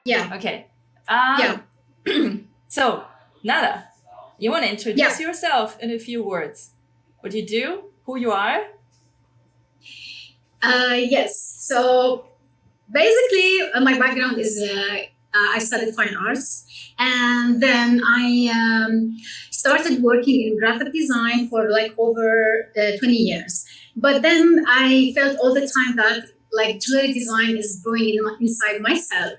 Yeah. Okay. Yeah. So, Nada, you want to introduce Yeah. yourself in a few words? What you do, who you are? Yes. So basically, my background is I studied fine arts, and then I started working in graphic design for like over 20 years. But then I felt all the time that like jewelry design is growing inside myself.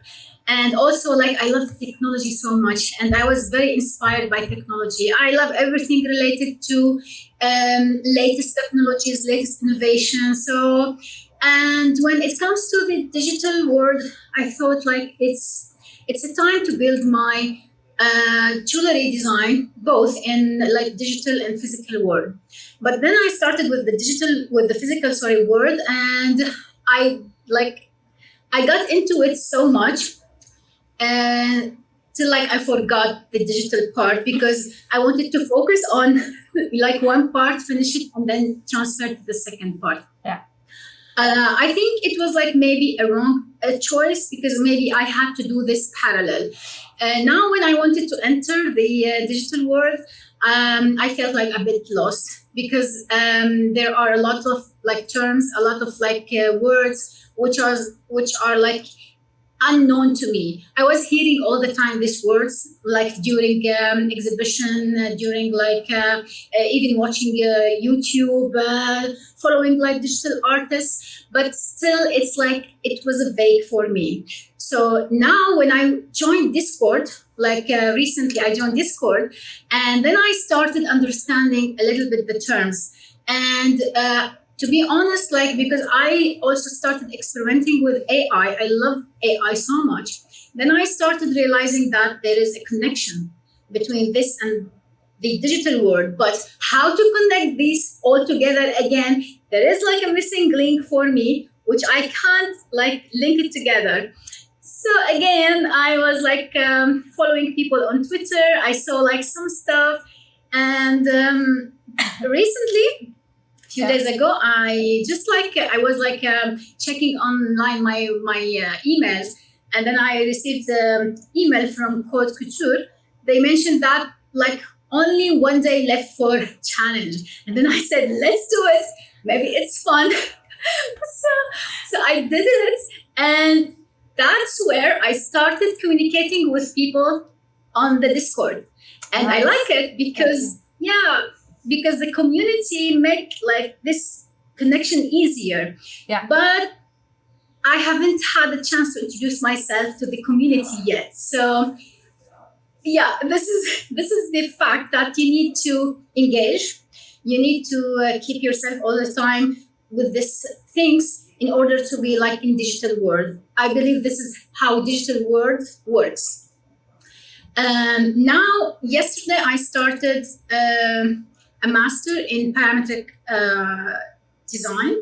And also, like, I love technology so much, and I was very inspired by technology. I love everything related to latest technologies, latest innovation. So, and when it comes to the digital world, I thought like it's a time to build my jewelry design both in like digital and physical world. But then I started with the physical world, and I like I got into it so much, and till like I forgot the digital part because I wanted to focus on like one part, finish it, and then transfer to the second part. Yeah. I think it was like maybe a choice because maybe I had to do this parallel. Now, when I wanted to enter the digital world, I felt like a bit lost because there are a lot of like terms, a lot of like words which are like unknown to me. I was hearing all the time these words, like during exhibition, during like even watching YouTube, following like digital artists. But still, it's like it was a vague for me. So now, when I joined Discord, like recently, I joined Discord, and then I started understanding a little bit the terms. And to be honest, like because I also started experimenting with AI, I love AI so much. Then I started realizing that there is a connection between this and the digital world. But how to connect these all together again, there is like a missing link for me, which I can't like link it together. So again, I was like following people on Twitter. I saw like some stuff, and recently few days ago, I just like I was like checking online my emails, and then I received an email from Code Couture. They mentioned that like only one day left for challenge, and then I said, let's do it. Maybe it's fun. So I did it, and that's where I started communicating with people on the Discord, and I like it because because the community make like this connection easier. Yeah. But I haven't had a chance to introduce myself to the community yet. So yeah, this is the fact that you need to engage. You need to keep yourself all the time with these things in order to be like in digital world. I believe this is how digital world works. Now, yesterday I started a master in parametric design.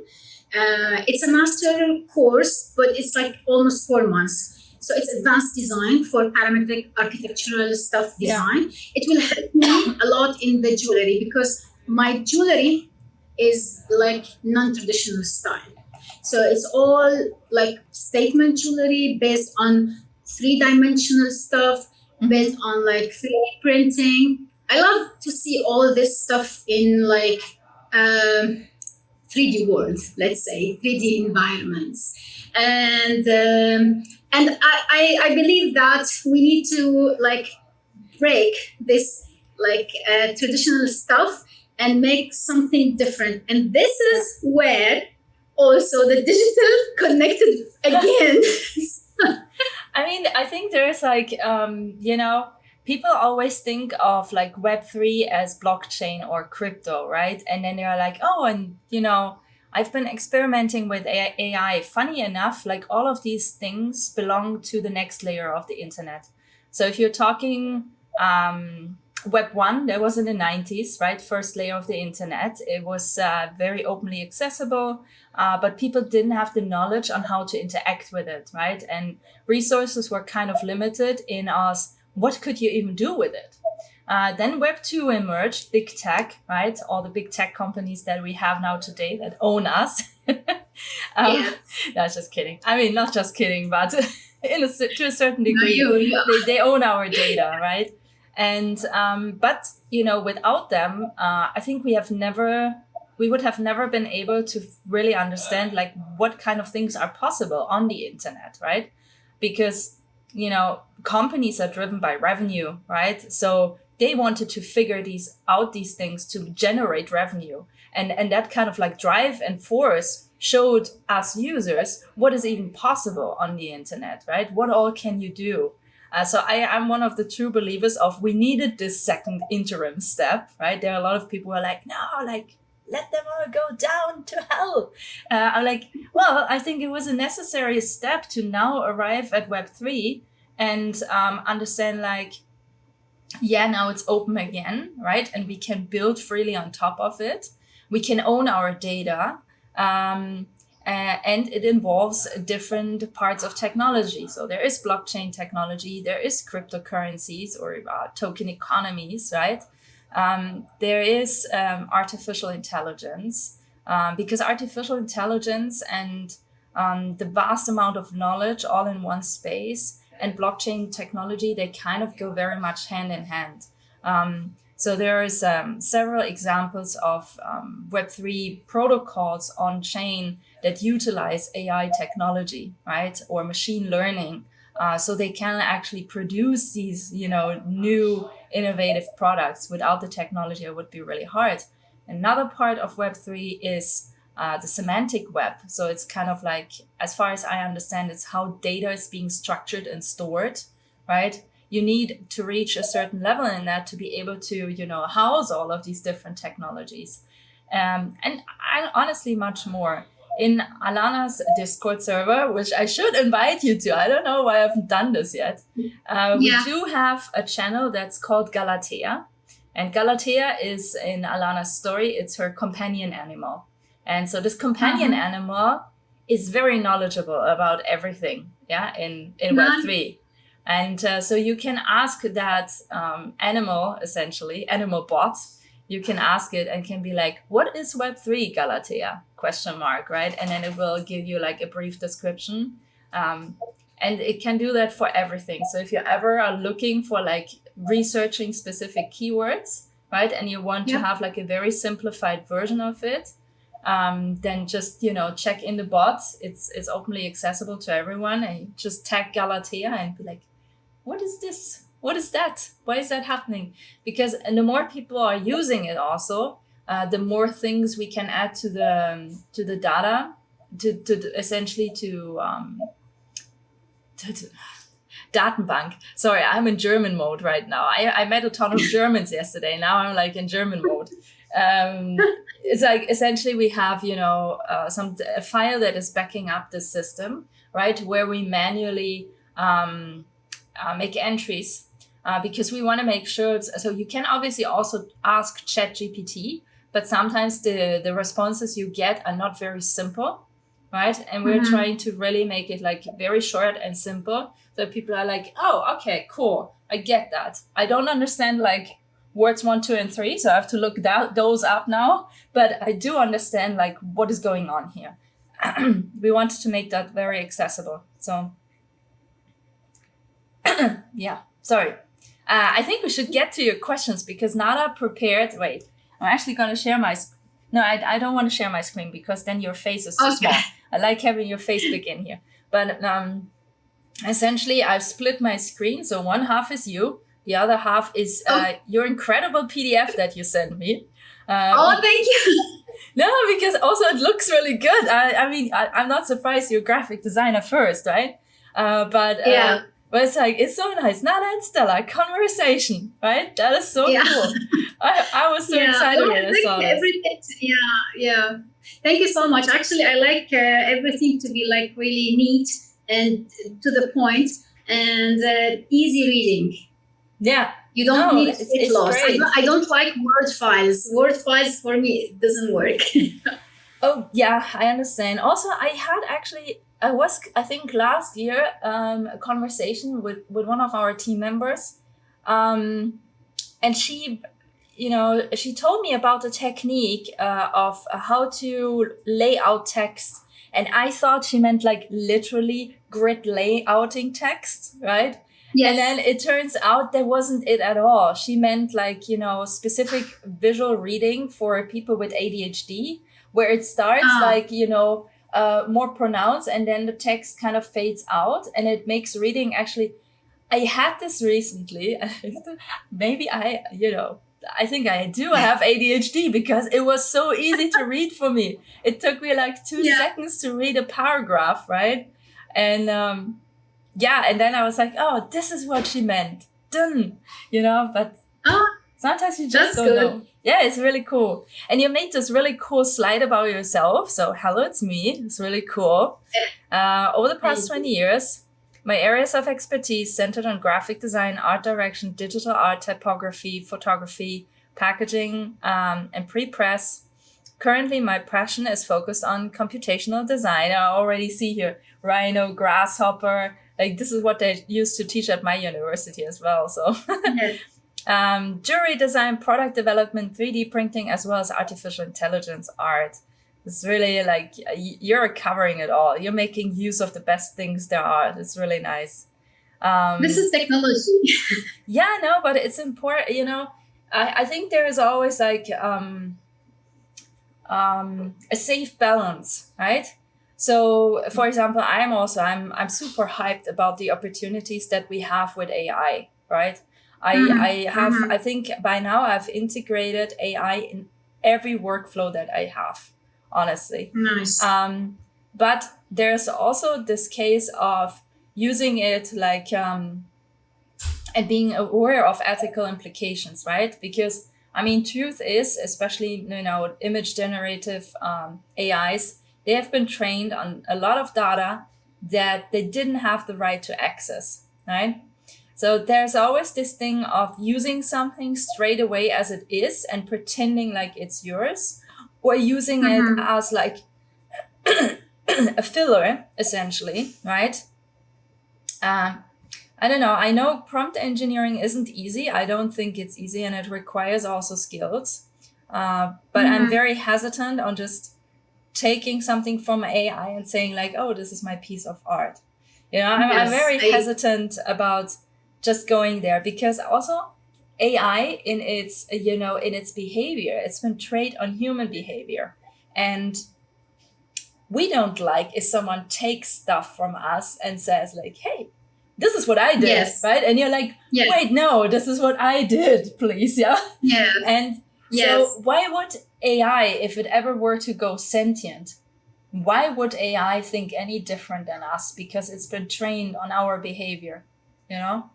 It's a master course, but it's like almost 4 months. So it's advanced design for parametric architectural stuff design. It will help me a lot in the jewelry because my jewelry is like non-traditional style. So it's all like statement jewelry based on three-dimensional stuff, based on like 3D printing. I love to see all this stuff in like 3D worlds, let's say 3D environments, and I believe that we need to like break this like traditional stuff and make something different. And this is where also the digital connected again. I mean, I think there's like, people always think of like Web3 as blockchain or crypto, right? And then they're like, oh, and I've been experimenting with AI. Funny enough, like all of these things belong to the next layer of the internet. So if you're talking Web 1, that was in the 90s, right? First layer of the internet. It was very openly accessible, but people didn't have the knowledge on how to interact with it, right? And resources were kind of limited in us. What could you even do with it? Then Web 2 emerged, big tech, right? All the big tech companies that we have now today that own us. Um, Yes. no, just kidding. I mean, not just kidding, but to a certain No, degree, you. they own our data, right? And but without them, I think we would have never been able to really understand like what kind of things are possible on the internet, right? Because companies are driven by revenue, right? So they wanted to figure these things to generate revenue, and that kind of like drive and force showed us users what is even possible on the internet, right? What all can you do? So I'm one of the true believers of we needed this second interim step, right? There are a lot of people who are like, no, like let them all go down to hell. I'm like, well, I think it was a necessary step to now arrive at Web3 and understand like, yeah, now it's open again, right? And we can build freely on top of it. We can own our data. And it involves different parts of technology. So there is blockchain technology, there is cryptocurrencies or token economies, right? There is artificial intelligence, because artificial intelligence and the vast amount of knowledge all in one space and blockchain technology, they kind of go very much hand in hand. So there's several examples of Web3 protocols on chain that utilize AI technology, right, or machine learning, so they can actually produce these, new innovative products. Without the technology, it would be really hard. Another part of Web3 is the semantic web. So it's kind of like, as far as I understand, it's how data is being structured and stored, right? You need to reach a certain level in that to be able to, house all of these different technologies. And I honestly much more. In Alana's Discord server, which I should invite you to, I don't know why I haven't done this yet. We do have a channel that's called Galatea. And Galatea is, in Alana's story, it's her companion animal. And so this companion animal is very knowledgeable about everything, in Web3. And so you can ask that animal, essentially, animal bot, you can ask it and can be like, what is Web3, Galatea? ? Right? And then it will give you like a brief description. And it can do that for everything. So if you ever are looking for like researching specific keywords, right, and you want to have like a very simplified version of it, then just, check in the bot. It's openly accessible to everyone, and you just tag Galatea and be like, what is this? What is that? Why is that happening? Because the more people are using it also, the more things we can add to the data, to essentially to Datenbank. Sorry, I'm in German mode right now. I met a ton of Germans yesterday. Now I'm like in German mode. It's like essentially we have, a file that is backing up the system, right? Where we manually make entries because we want to make sure. So you can obviously also ask ChatGPT, but sometimes the responses you get are not very simple, right? And we're trying to really make it like very short and simple, so people are like, oh, okay, cool, I get that. I don't understand like words 1, 2, and 3, so I have to look those up now. But I do understand like what is going on here. We wanted to make that very accessible. So yeah, sorry. I think we should get to your questions because Nada prepared. Wait, I'm actually going to share my. No, I don't want to share my screen because then your face is too small. I like having your face big in here. But essentially, I've split my screen. So one half is you. The other half is your incredible PDF that you sent me. Oh, thank you. No, because also it looks really good. I mean, I'm not surprised you're a graphic designer first, right? But it's like, it's so nice. Nada and Stella, conversation, right? That is so cool. I was so excited when I saw this. Yeah. Thank you so much. Actually, I like everything to be like really neat and to the point and easy reading. Yeah. You don't need it lost. I don't like word files. Word files for me, it doesn't work. Oh, yeah, I understand. Also, I think last year, a conversation with one of our team members. And she, she told me about the technique of how to lay out text And I thought she meant like literally grid layouting text, right? Yes. And then it turns out that wasn't it at all. She meant like, you know, specific visual reading for people with ADHD, where it starts like, you know, more pronounced and then the text kind of fades out and it makes reading actually. I had this recently. Maybe I think I do have ADHD because it was so easy to read for me. It took me like 2 seconds to read a paragraph, right? And and then I was like, oh, this is what she meant. Done, you know, but sometimes you just don't know. Yeah, it's really cool. And you made this really cool slide about yourself. So hello, it's me. It's really cool. Over the past 20 years, my areas of expertise centered on graphic design, art direction, digital art, typography, photography, packaging, and pre-press. Currently, my passion is focused on computational design. I already see here Rhino, Grasshopper. Like this is what they used to teach at my university as well. So jewelry design, product development, 3D printing, as well as artificial intelligence art. It's really like you're covering it all. You're making use of the best things there are. It's really nice. This is technology. Yeah, no, but it's important. You know, I think there is always like a safe balance, right? So, for example, I'm super hyped about the opportunities that we have with AI, right? I think by now I've integrated AI in every workflow that I have, honestly. Nice. But there's also this case of using it like and being aware of ethical implications, right? Because I mean, truth is, especially, you know, image generative AIs, they have been trained on a lot of data that they didn't have the right to access, right? So there's always this thing of using something straight away as it is and pretending like it's yours, or using it as like a filler, essentially, right? I don't know. I know prompt engineering isn't easy. I don't think it's easy, and it requires also skills. But I'm very hesitant on just taking something from AI and saying like, oh, this is my piece of art. You know, I'm very hesitant about just going there, because also AI in its, you know, in its behavior, it's been trained on human behavior. And we don't like if someone takes stuff from us and says like, hey, this is what I did, right? And you're like, wait, no, this is what I did, please. Yeah. And so why would AI, if it ever were to go sentient, why would AI think any different than us? Because it's been trained on our behavior, you know?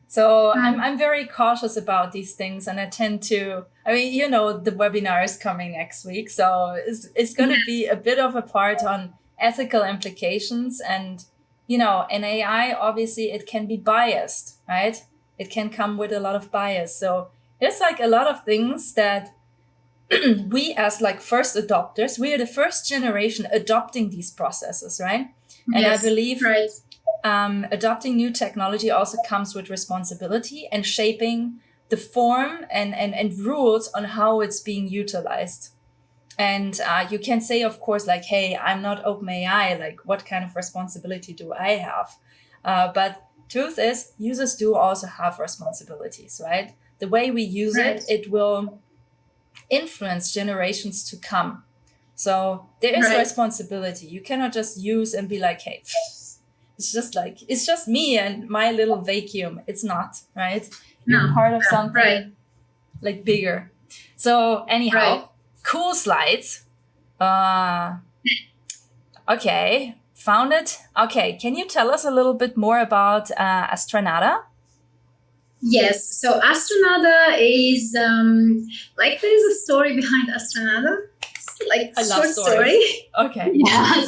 So I'm very cautious about these things, and I tend to, I mean, you know, the webinar is coming next week. So it's going to be a bit of a part on ethical implications. And, you know, in AI, obviously it can be biased, right? It can come with a lot of bias. So there's like a lot of things that we as like first adopters, we are the first generation adopting these processes, right? And I believe adopting new technology also comes with responsibility and shaping the form and rules on how it's being utilized. And you can say, of course, like, hey, I'm not OpenAI. Like, what kind of responsibility do I have? But truth is, users do also have responsibilities, right? The way we use it will influence generations to come. So there is responsibility. You cannot just use and be like, hey, it's just me and my little vacuum. It's not, right? You're part of something like bigger. So anyhow, cool slides. Okay, found it. Okay, can you tell us a little bit more about Astranada? Yes, so Astranada is like there is a story behind Astranada. It's like a short story. Okay. Yeah,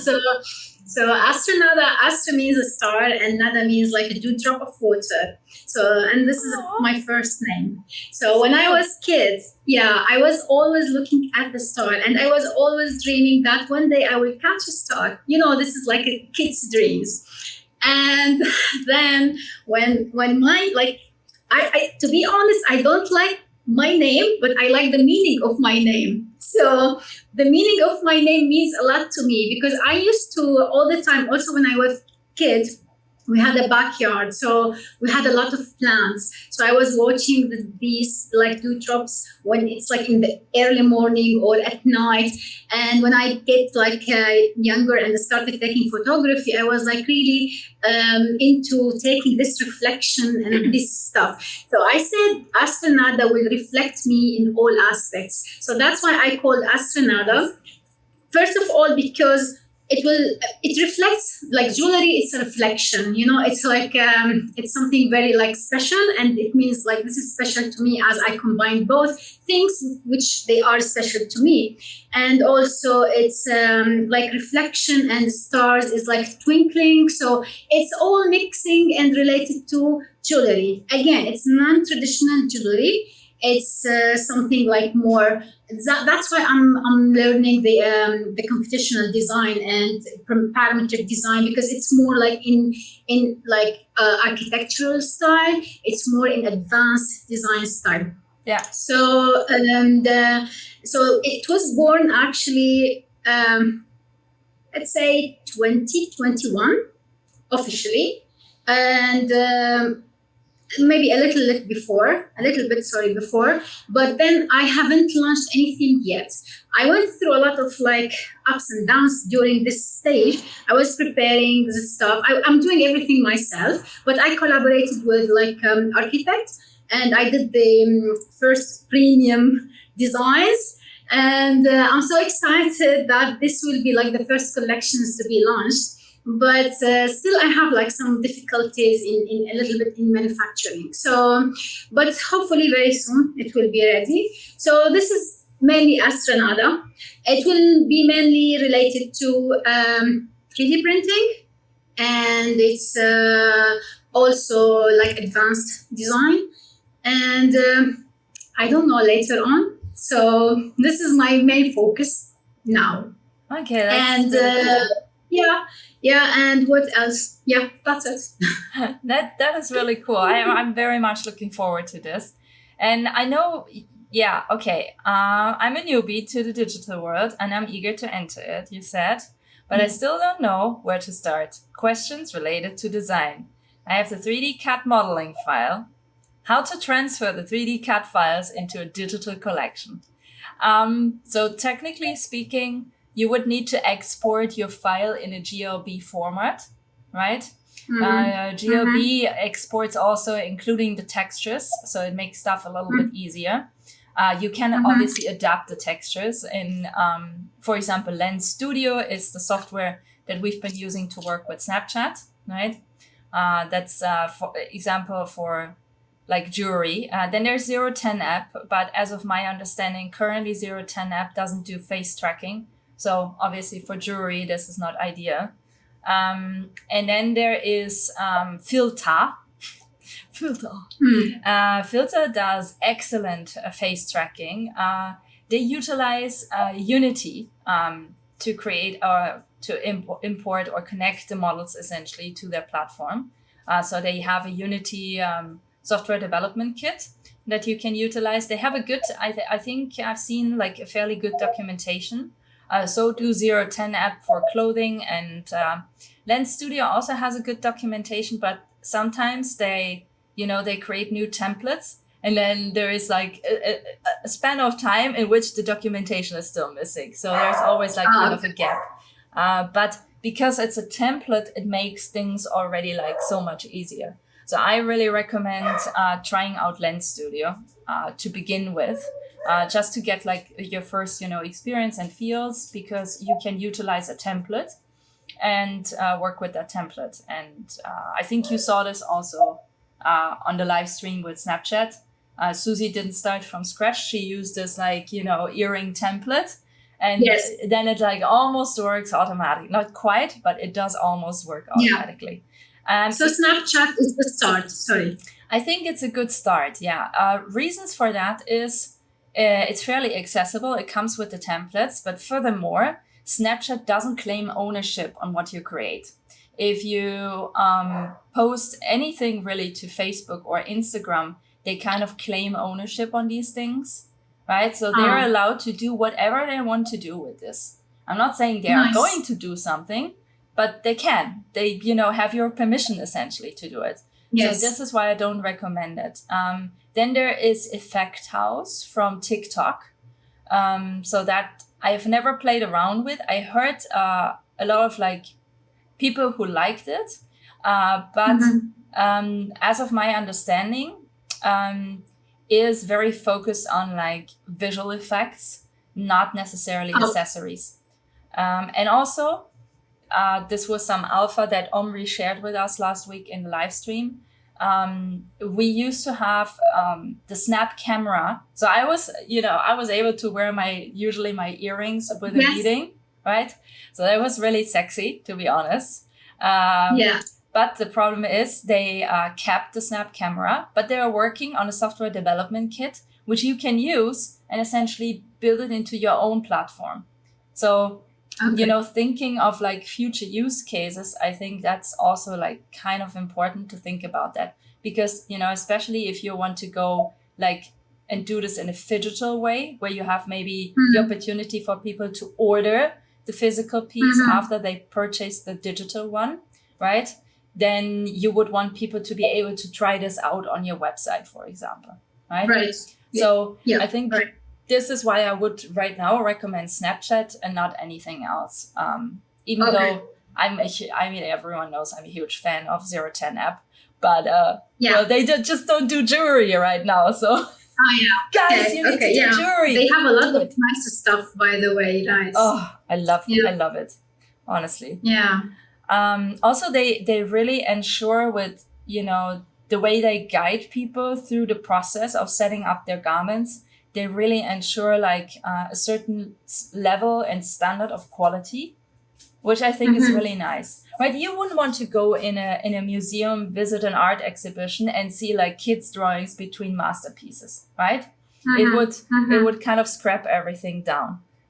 so Astranada, Astra means a star, and Nada means like a dewdrop of water. So, and this is my first name. So when I was kid, I was always looking at the star, and I was always dreaming that one day I will catch a star. You know, this is like a kid's dreams. And then when my like, I to be honest, I don't like my name, but I like the meaning of my name. So the meaning of my name means a lot to me because I used to all the time, also when I was kid, we had a backyard, so we had a lot of plants. So I was watching these like dewdrops when it's like in the early morning or at night. And when I get like younger and started taking photography, I was like really into taking this reflection and this stuff. So I said Astranada will reflect me in all aspects. So that's why I called Astranada. First of all, because it reflects like jewelry. It's a reflection, it's like it's something very like special, and it means like this is special to me as I combine both things which they are special to me. And also it's like reflection, and stars is like twinkling, so it's all mixing and related to jewelry. Again, it's non-traditional jewelry. It's something like more. That's why I'm learning the computational design and parametric design, because it's more like in like architectural style. It's more in advanced design style. Yeah. So so it was born actually, let's say 2021 officially, and maybe a little bit, sorry, before, but then I haven't launched anything yet. I went through a lot of like ups and downs during this stage. I was preparing the stuff. I'm doing everything myself, but I collaborated with like architects, and I did the first premium designs. And I'm so excited that this will be like the first collections to be launched, but still I have like some difficulties in a little bit in manufacturing. So, but hopefully very soon it will be ready. So this is mainly Astranada. It will be mainly related to 3D printing, and it's also like advanced design, and I don't know later on. So this is my main focus now. Okay. And yeah, and what else? Yeah, that's it. That is really cool. I'm very much looking forward to this, and I know. Yeah. Okay. I'm a newbie to the digital world, and I'm eager to enter it. You said, but I still don't know where to start. Questions related to design. I have the 3D CAD modeling file. How to transfer the 3D CAD files into a digital collection. So technically speaking, you would need to export your file in a GLB format, right? GLB exports also including the textures, so it makes stuff a little bit easier. You can obviously adapt the textures in, for example, Lens Studio is the software that we've been using to work with Snapchat, right? That's for example for like jewelry. Then there's 010 app, but as of my understanding, currently 010 app doesn't do face tracking. So obviously for jewelry, this is not ideal. And then there is Filter. Filter does excellent face tracking. They utilize Unity to create or to import or connect the models essentially to their platform. So they have a Unity software development kit that you can utilize. They have a good, I think I've seen like a fairly good documentation. So do 010 app for clothing, and Lens Studio also has a good documentation, but sometimes they create new templates, and then there is like a span of time in which the documentation is still missing. So there's always like a bit of a gap. But because it's a template, it makes things already like so much easier. So I really recommend trying out Lens Studio to begin with. Just to get like your first, experience and feels, because you can utilize a template and work with that template. And I think you saw this also on the live stream with Snapchat. Susie didn't start from scratch. She used this like, earring template. And then it like almost works automatically. Not quite, but it does almost work automatically. So Snapchat is the start. Sorry. I think it's a good start. Yeah. Reasons for that is it's fairly accessible. It comes with the templates, but furthermore, Snapchat doesn't claim ownership on what you create. If you post anything really to Facebook or Instagram, they kind of claim ownership on these things. right? So they're Ah, allowed to do whatever they want to do with this. I'm not saying they are going nice. to do something, but they can. They, have your permission essentially to do it. So this Yes. is why I don't recommend it. Then there is Effect House from TikTok. So that I've never played around with. I heard a lot of like people who liked it, but Mm-hmm. as of my understanding, is very focused on like visual effects, not necessarily Oh, accessories. And also, this was some alpha that Omri shared with us last week in the live stream. We used to have the snap camera. So I was able to wear usually my earrings with a yes. meeting, right? So that was really sexy, to be honest. Um, Yeah. but the problem is they kept the snap camera, but they are working on a software development kit, which you can use and essentially build it into your own platform. So Okay. thinking of like future use cases, I think that's also like kind of important to think about that, because especially if you want to go like and do this in a phygital way where you have maybe the Mm-hmm. opportunity for people to order the physical piece Mm-hmm. after they purchase the digital one, right? Then you would want people to be able to try this out on your website, for example, right? Right. Yeah. So Yeah. I think Right. this is why I would right now recommend Snapchat and not anything else. Even Okay. though I mean, everyone knows I'm a huge fan of 010 app, but Yeah. they just don't do jewelry right now. So Oh, yeah. guys, Okay. you need to Okay. do Yeah. jewelry. They have a lot Do of it. nice stuff, by the way. Nice. Oh, I Yeah. love it, honestly. Yeah. Also, they really ensure with the way they guide people through the process of setting up their garments. They really ensure like a certain level and standard of quality, which I think is Mm-hmm. really nice. Right? You wouldn't want to go in a museum, visit an art exhibition, and see like kids' drawings between masterpieces, right? It Mm-hmm. would it Mm-hmm. would kind of scrap everything down,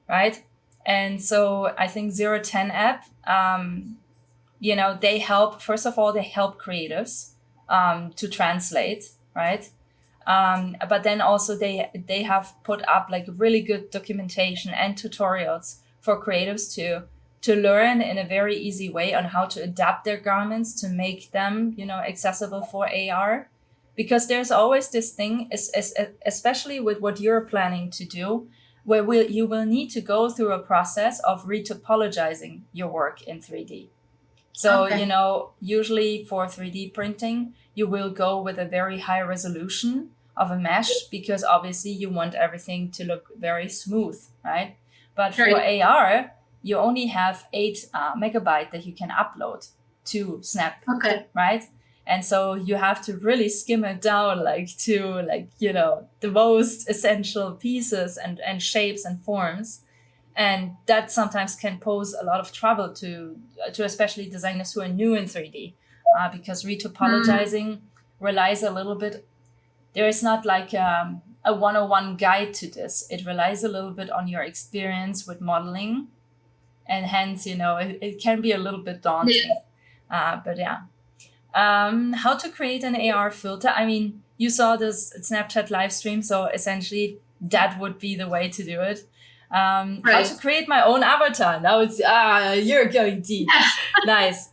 right? And so I think 010 app, they help. First of all, they help creatives to translate, right? But then also they have put up like really good documentation and tutorials for creatives to learn in a very easy way on how to adapt their garments to make them accessible for AR, because there's always this thing, especially with what you're planning to do, where you will need to go through a process of retopologizing your work in 3D. So, Okay. usually for 3D printing, you will go with a very high resolution of a mesh because obviously you want everything to look very smooth, right? But for Right. AR, you only have 8 megabyte that you can upload to Snap, Okay. right? And so you have to really skim it down like to like, the most essential pieces and shapes and forms, and that sometimes can pose a lot of trouble to especially designers who are new in 3D, because Mm. retopologizing relies a little bit. There is not like a 101 guide to this. It relies a little bit on your experience with modeling, and hence it can be a little bit Yeah. daunting. But yeah, how to create an AR filter. I mean, you saw this Snapchat live stream, so essentially that would be the way to do it. How to Right. create my own avatar. Now it's you're going deep. Nice.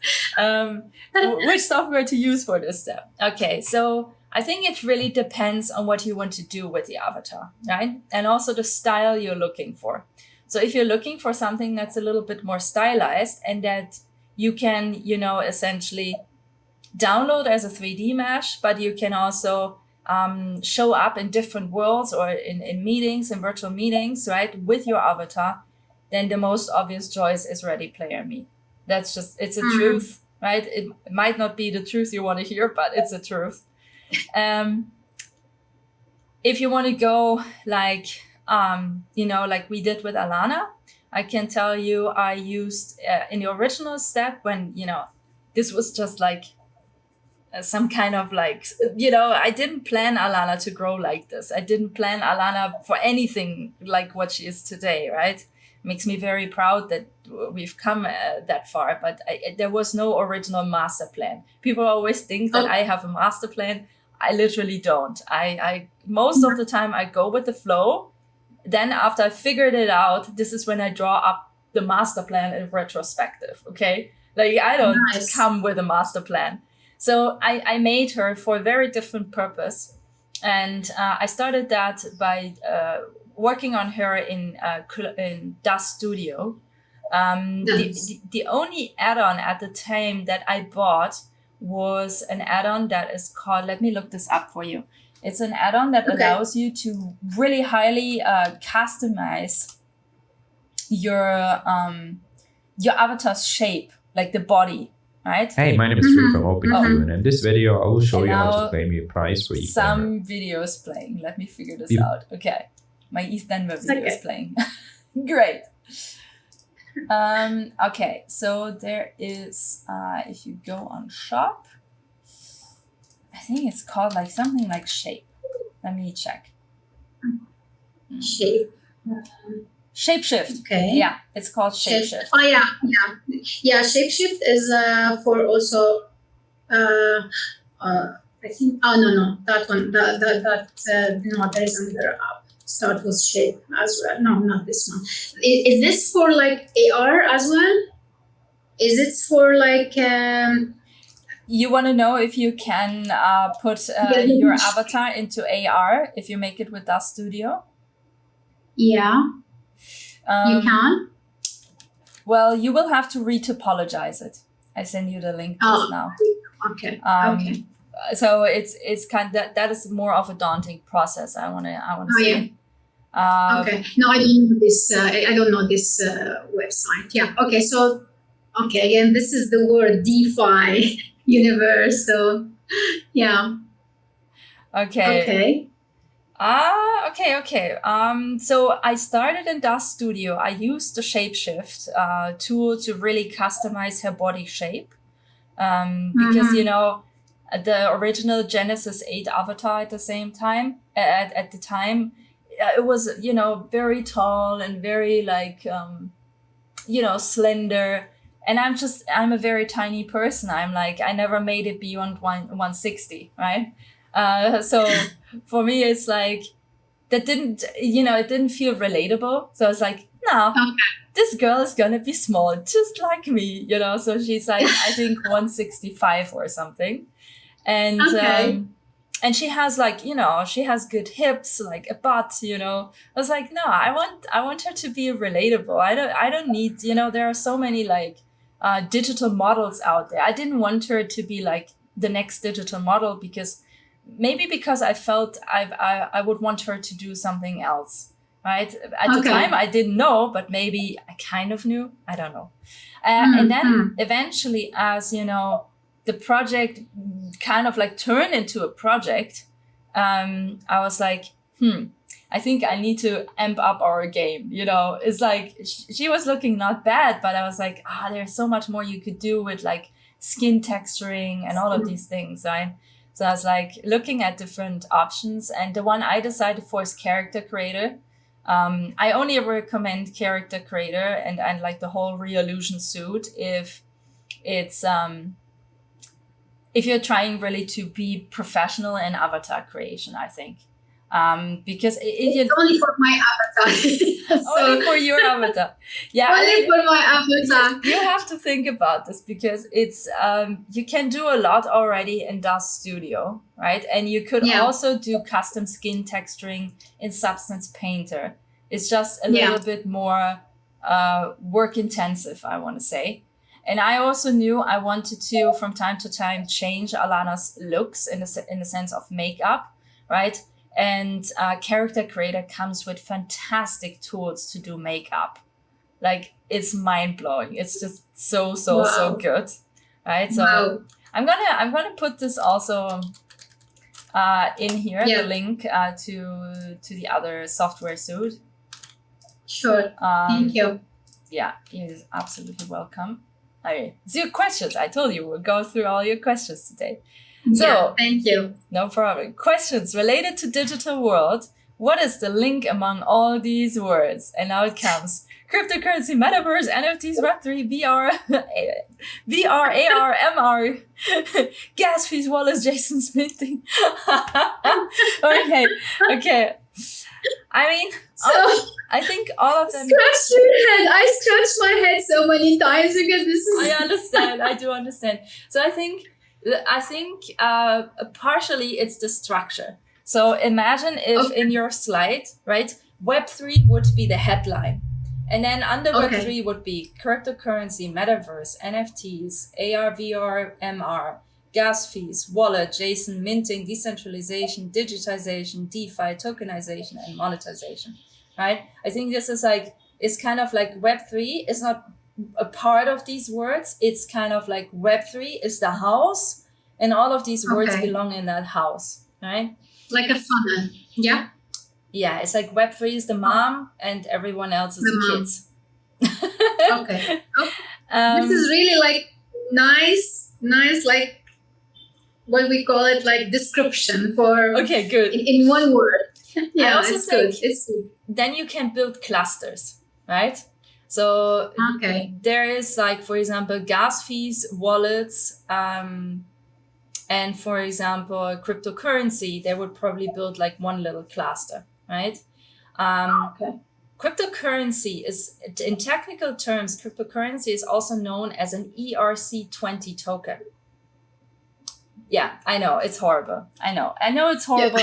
Which software to use for this step? Okay, so I think it really depends on what you want to do with the avatar, right? And also the style you're looking for. So if you're looking for something that's a little bit more stylized and that you can, essentially download as a 3D mesh, but you can also show up in different worlds or in meetings, in virtual meetings, right, with your avatar, then the most obvious choice is Ready Player Me. It's a Mm. truth, right? It might not be the truth you want to hear, but it's a truth. Um, if you want to go like, like we did with Alana, I can tell you I used in the original step when, this was just like some kind of like, I didn't plan Alana to grow like this. I didn't plan Alana for anything like what she is today, right? Makes me very proud that we've come that far, but there was no original master plan. People always think that Oh. I have a master plan. I literally don't. I most of the time I go with the flow, then after I figured it out, this is when I draw up the master plan in retrospective. Okay. Like I don't Nice. come with a master plan. So I made her for a very different purpose. And I started that by working on her in DAS Studio. Nice. The only add-on at the time that I bought was an add-on that is called, let me look this up for you. It's an add-on that Okay. allows you to really highly customize your avatar's shape, like the body, right? Hey, my name is Drew from OpenQ, and in this video, I will show And you how now to claim your prize for each some videos playing. Let me figure this out. Okay. My East Denver video is playing. Great. Okay, so there is, if you go on shop, I think it's called like something like shape. Let me check. Shape. Shapeshift. Okay. Yeah, it's called Shapeshift. Oh yeah. Shapeshift is for also. I think. Oh no, that one. That no, there is another app. Start with shape as well. No, not this one. Is this for like AR as well? Is it for like? You want to know if you can put your avatar into AR if you make it with DAS Studio? Yeah. You can? Well, you will have to retopologize it. I send you the link just now. Okay. Okay. So it's kind of that is more of a daunting process. I want to say. Yeah. Okay. No, I don't know this. I don't know this website. Yeah. Okay. So, again, this is the word DeFi universe. So, yeah. Okay. Okay. So I started in DAS Studio. I used the Shapeshift tool to really customize her body shape. Because, the original Genesis 8 avatar at the same time, at the time, it was, very tall and very like, slender. And I'm a very tiny person. I'm like, I never made it beyond 160, right? So for me, it's like, that didn't, it didn't feel relatable. So I was like, no, this girl is going to be small, just like me, So she's like, I think 165 or something. And, and she has like, she has good hips, like a butt, I was like, no, I want her to be relatable. I don't need, there are so many like, digital models out there. I didn't want her to be like the next digital model because I felt I would want her to do something else, right? At the time, I didn't know, but maybe I kind of knew. I don't know. And then eventually, as the project kind of like turned into a project, I was like, I think I need to amp up our game. It's like she was looking not bad, but I was like, there's so much more you could do with like skin texturing and all of these things, right? So I was like looking at different options, and the one I decided for is character creator. I only recommend character creator and like the whole Re-illusion suit if it's if you're trying really to be professional in avatar creation, I think. Because it's only for my avatar. Only for your avatar. Yeah. Only for my avatar. You have to think about this because it's you can do a lot already in DAS Studio, right? And you could also do custom skin texturing in Substance Painter. It's just a little bit more work intensive, I want to say. And I also knew I wanted to, from time to time, change Alana's looks in the sense of makeup, right? And Character Creator comes with fantastic tools to do makeup. Like, it's mind-blowing. It's just so good, right? So I'm gonna put this also in here, the link to the other software suite. Sure. Thank you. Yeah, you're absolutely welcome. Okay, so your questions. I told you we'll go through all your questions today. So, thank you. No problem. Questions related to digital world. What is the link among all these words? And now it comes. Cryptocurrency, metaverse, NFTs, Web3, VR, AR, MR, gas fees, Wallace, Jason Smithing. Okay. I mean, So I think all of them. scratch your head. I scratched my head so many times because this is. I understand. I do understand. So I think partially it's the structure. So imagine if in your slide, right, Web3 would be the headline. And then under Web3 would be cryptocurrency, metaverse, NFTs, AR, VR, MR, gas fees, wallet, JSON, minting, decentralization, digitization, DeFi, tokenization, and monetization, right? I think this is it's kind of like Web3 is not a part of these words. It's kind of like Web3 is the house, and all of these words belong in that house, right? Like a funnel. Yeah. Yeah, it's like Web3 is the mom and everyone else is the kids. Okay. This is really like nice, like what we call it, like description for. Okay, good. In one word. Yeah, it's good. It's good. Then you can build clusters, right? So there is like, for example, gas fees, wallets, and for example, cryptocurrency, they would probably build like one little cluster, right? Cryptocurrency is, in technical terms, cryptocurrency is also known as an ERC20 token. Yeah, I know, it's horrible. I know it's horrible.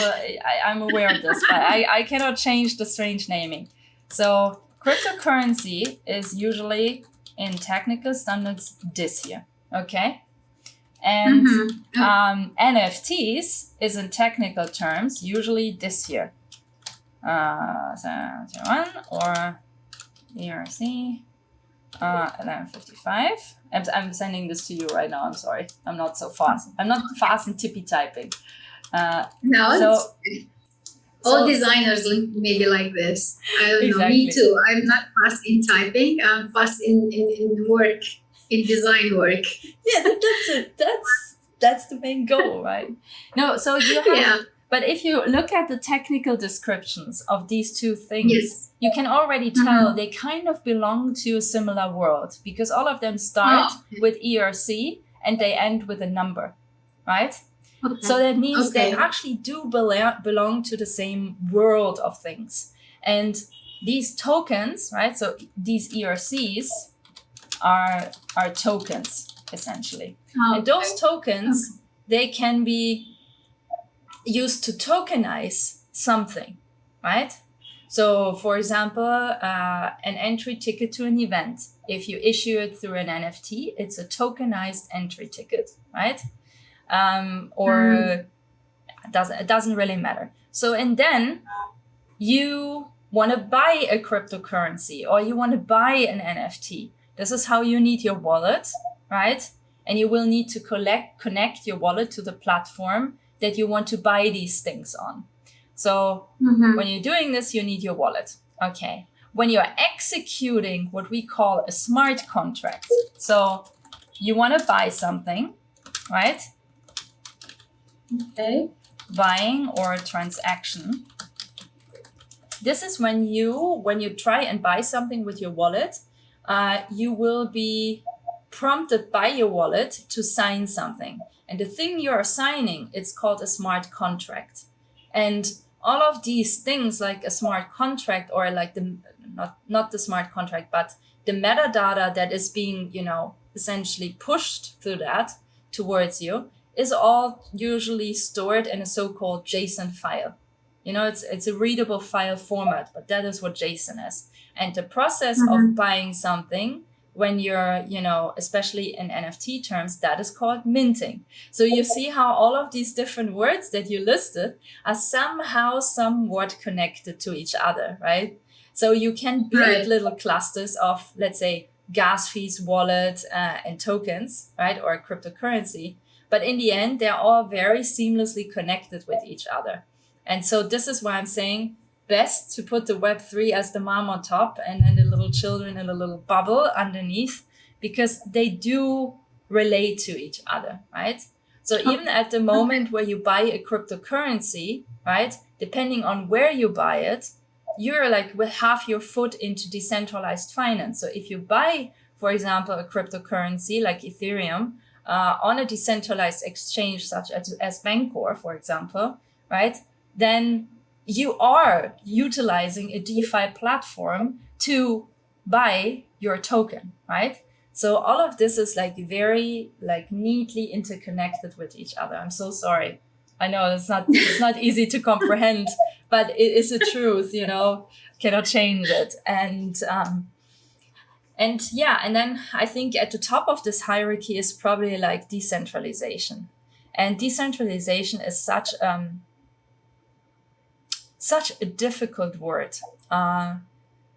I'm aware of this, but I cannot change the strange naming. So cryptocurrency is usually in technical standards this here, okay? And NFTs is in technical terms usually this year. 1 or ERC 1155. I'm sending this to you right now. I'm sorry. I'm not so fast. I'm not fast in tippy typing. All designers maybe like this. I don't know. Me too. I'm not fast in typing. I'm fast in work, in design work. Yeah, that's it. That's the main goal, right? No, so you have. But if you look at the technical descriptions of these two things, you can already tell they kind of belong to a similar world, because all of them start with ERC and they end with a number, right? So that means they actually do belong to the same world of things. And these tokens, right? So these ERCs are tokens, essentially. And those tokens, they can be used to tokenize something, right? So, for example, an entry ticket to an event. If you issue it through an NFT, it's a tokenized entry ticket, right? It doesn't really matter. So, and then you want to buy a cryptocurrency or you want to buy an NFT. This is how you need your wallet, right? And you will need to connect your wallet to the platform that you want to buy these things on. So when you're doing this, you need your wallet. Okay. When you're executing what we call a smart contract, so you want to buy something, right? Okay. Buying or a transaction. This is when you try and buy something with your wallet, you will be prompted by your wallet to sign something. And the thing you're signing, it's called a smart contract. And all of these things like a smart contract or like not the smart contract, but the metadata that is being, essentially pushed through that towards you is all usually stored in a so-called JSON file. It's a readable file format, but that is what JSON is. And the process of buying something, when you're, especially in NFT terms, that is called minting. So you see how all of these different words that you listed are somehow somewhat connected to each other, right? So you can build little clusters of, let's say, gas fees, wallet, and tokens, right? Or cryptocurrency. But in the end, they're all very seamlessly connected with each other. And so this is why I'm saying best to put the Web3 as the mom on top and then the little children in a little bubble underneath, because they do relate to each other, right? So even at the moment where you buy a cryptocurrency, right, depending on where you buy it, you're like with half your foot into decentralized finance. So if you buy, for example, a cryptocurrency like Ethereum on a decentralized exchange such as Bancor, for example, right, then you are utilizing a DeFi platform to buy your token, right? So all of this is like very like neatly interconnected with each other. I'm so sorry. I know it's not easy to comprehend, but it is a truth, cannot change it. And then I think at the top of this hierarchy is probably like decentralization. And decentralization is such a difficult word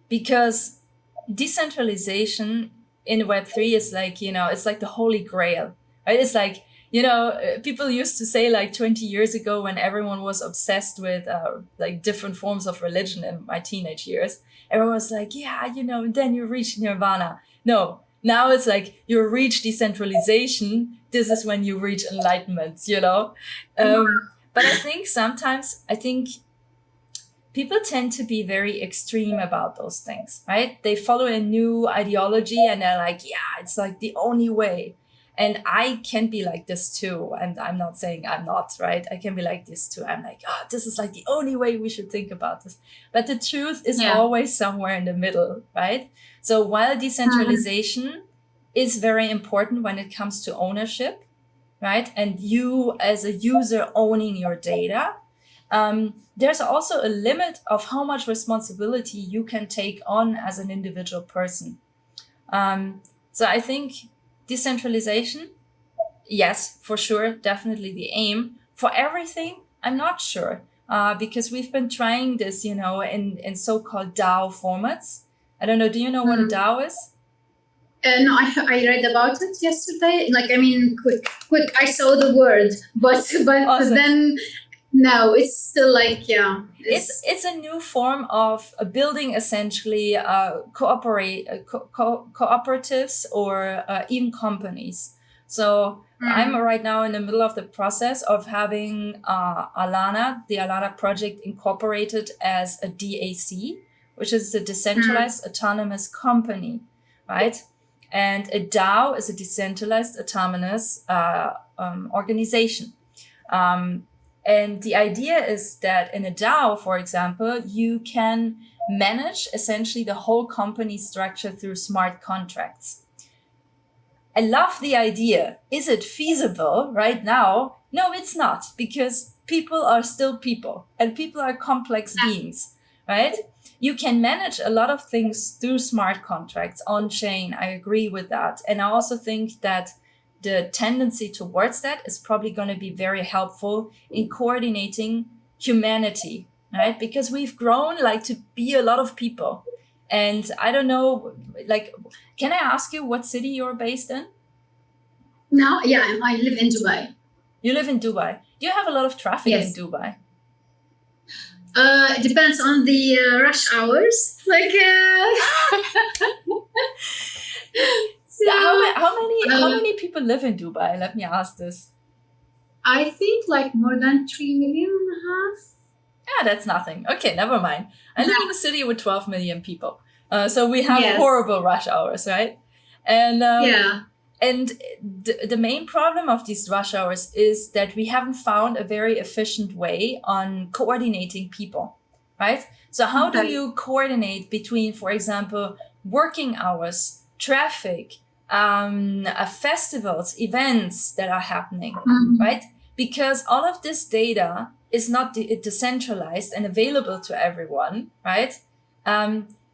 because decentralization in Web3 is like, it's like the holy grail, right? It's like, people used to say like 20 years ago when everyone was obsessed with like different forms of religion in my teenage years, everyone was like, yeah, then you reach nirvana. No, now it's like you reach decentralization. This is when you reach enlightenment, But I think sometimes, people tend to be very extreme about those things, right? They follow a new ideology and they're like, yeah, it's like the only way. And I can be like this too. And I'm not saying I'm not, right? I can be like this too. I'm like, this is like the only way we should think about this. But the truth is always somewhere in the middle, right? So while decentralization is very important when it comes to ownership, right? And you as a user owning your data, there's also a limit of how much responsibility you can take on as an individual person. So I think decentralization, yes, for sure, definitely the aim. For everything, I'm not sure, because we've been trying this, in so-called DAO formats. I don't know, do you know what a DAO is? No, I read about it yesterday. Like, quick, I saw the word, but Awesome. then... No, it's still like, yeah. It's a new form of building essentially cooperatives or even companies. So I'm right now in the middle of the process of having Alana, the Alana project, incorporated as a DAC, which is a decentralized autonomous company, right? And a DAO is a decentralized autonomous organization. And the idea is that in a DAO, for example, you can manage essentially the whole company structure through smart contracts. I love the idea. Is it feasible right now? No, it's not, because people are still people and people are complex beings, right? You can manage a lot of things through smart contracts on chain. I agree with that. And I also think that the tendency towards that is probably going to be very helpful in coordinating humanity, right? Because we've grown like to be a lot of people. And I don't know, like, can I ask you what city you're based in? No, yeah, I live in Dubai. You live in Dubai. Do you have a lot of traffic in Dubai? It depends on the rush hours. Like, So how many people live in Dubai? Let me ask this. I think like more than 3 million and a half. Yeah, that's nothing. Okay, never mind. I live in a city with 12 million people. So we have horrible rush hours, right? And and the main problem of these rush hours is that we haven't found a very efficient way on coordinating people, right? So how do you coordinate between, for example, working hours, traffic, festivals, events that are happening, right? Because all of this data is not decentralized and available to everyone, right?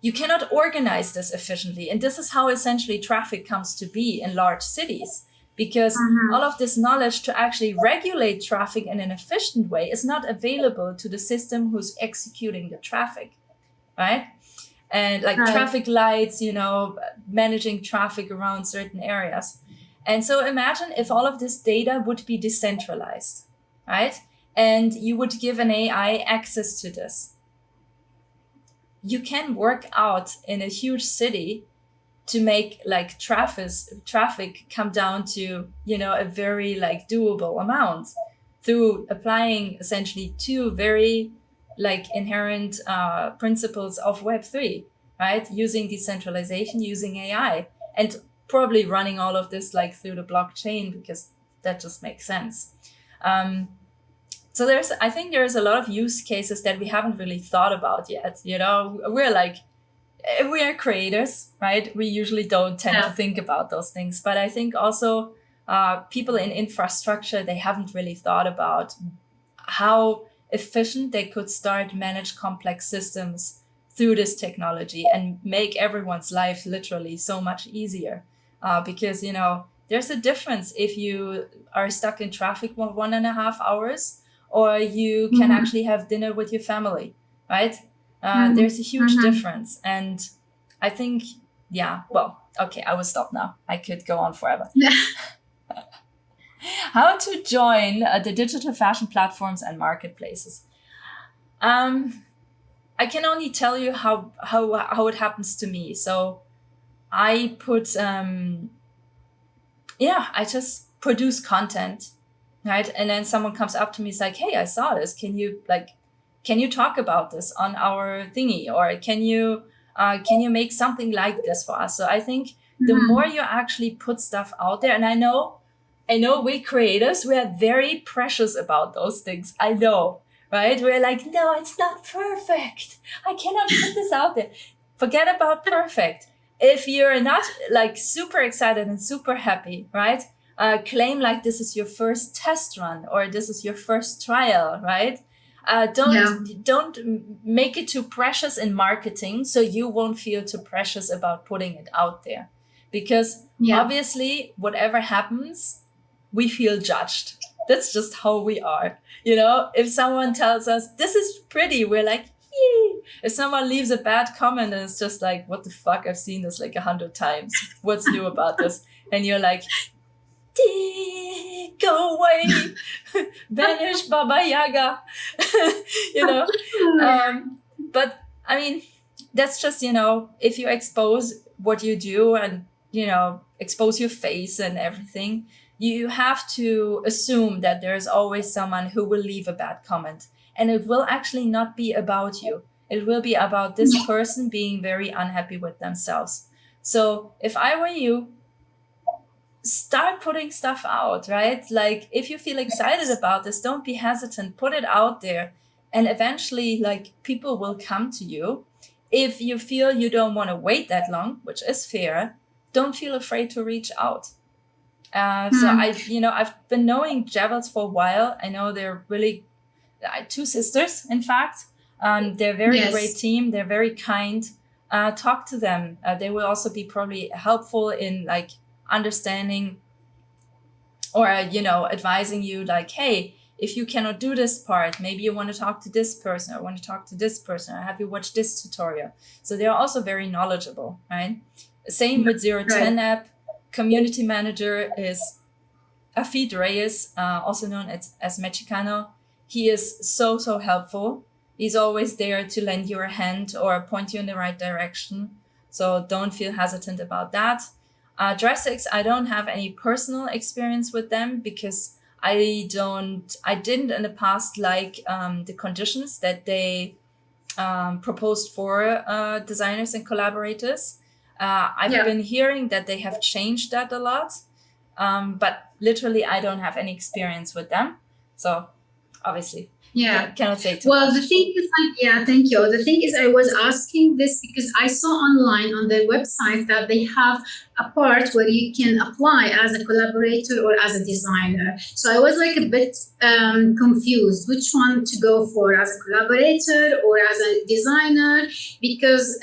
You cannot organize this efficiently. And this is how essentially traffic comes to be in large cities, because all of this knowledge to actually regulate traffic in an efficient way is not available to the system who's executing the traffic, right? And like traffic lights, managing traffic around certain areas. And so imagine if all of this data would be decentralized, right? And you would give an AI access to this. You can work out in a huge city to make like traffic come down to, a very like doable amount through applying essentially two very like inherent principles of Web3, right? Using decentralization, using AI, and probably running all of this like through the blockchain, because that just makes sense. So I think there's a lot of use cases that we haven't really thought about yet. We are creators, right? We usually don't tend to think about those things. But I think also people in infrastructure, they haven't really thought about how efficient they could start manage complex systems through this technology and make everyone's life literally so much easier. Because, there's a difference if you are stuck in traffic for 1.5 hours or you can actually have dinner with your family, right? There's a huge difference. And I think, okay, I will stop now. I could go on forever. How to join the digital fashion platforms and marketplaces. I can only tell you how it happens to me. So I I just produce content, right? And then someone comes up to me, is like, hey, I saw this. Can you talk about this on our thingy? Or can you make something like this for us? So I think the more you actually put stuff out there, and I know we creators, we are very precious about those things. I know, right? We're like, no, it's not perfect. I cannot put this out there. Forget about perfect. If you're not like super excited and super happy, right? Claim like this is your first test run or this is your first trial, right? Don't make it too precious in marketing, so you won't feel too precious about putting it out there. Because obviously, whatever happens, we feel judged. That's just how we are. If someone tells us this is pretty, we're like, yay. If someone leaves a bad comment and it's just like, what the fuck? I've seen this like 100 times. What's new about this? And you're like, go away, vanish, Baba Yaga. But I mean, that's just, if you expose what you do and, expose your face and everything, you have to assume that there's always someone who will leave a bad comment. And it will actually not be about you. It will be about this person being very unhappy with themselves. So if I were you, start putting stuff out, right? Like if you feel excited about this, don't be hesitant, put it out there. And eventually, like, people will come to you. If you feel you don't want to wait that long, which is fair, don't feel afraid to reach out. So I've been knowing Jevels for a while. I know they're really 2 sisters, in fact. They're a very great team. They're very kind. Talk to them. They will also be probably helpful in like understanding or, advising you like, hey, if you cannot do this part, maybe you want to talk to this person or want to talk to this person or have you watched this tutorial. So they're also very knowledgeable, right? Same with 010 app. Community manager is Afid Reyes, also known as Mexicano. He is so helpful. He's always there to lend you a hand or point you in the right direction. So don't feel hesitant about that. Dressix, I don't have any personal experience with them because I didn't in the past like the conditions that they proposed for designers and collaborators. I've been hearing that they have changed that a lot, but literally I don't have any experience with them. So obviously, cannot say too much. The thing is, thank you. The thing is, I was asking this because I saw online on their website that they have a part where you can apply as a collaborator or as a designer. So I was like a bit confused which one to go for, as a collaborator or as a designer, because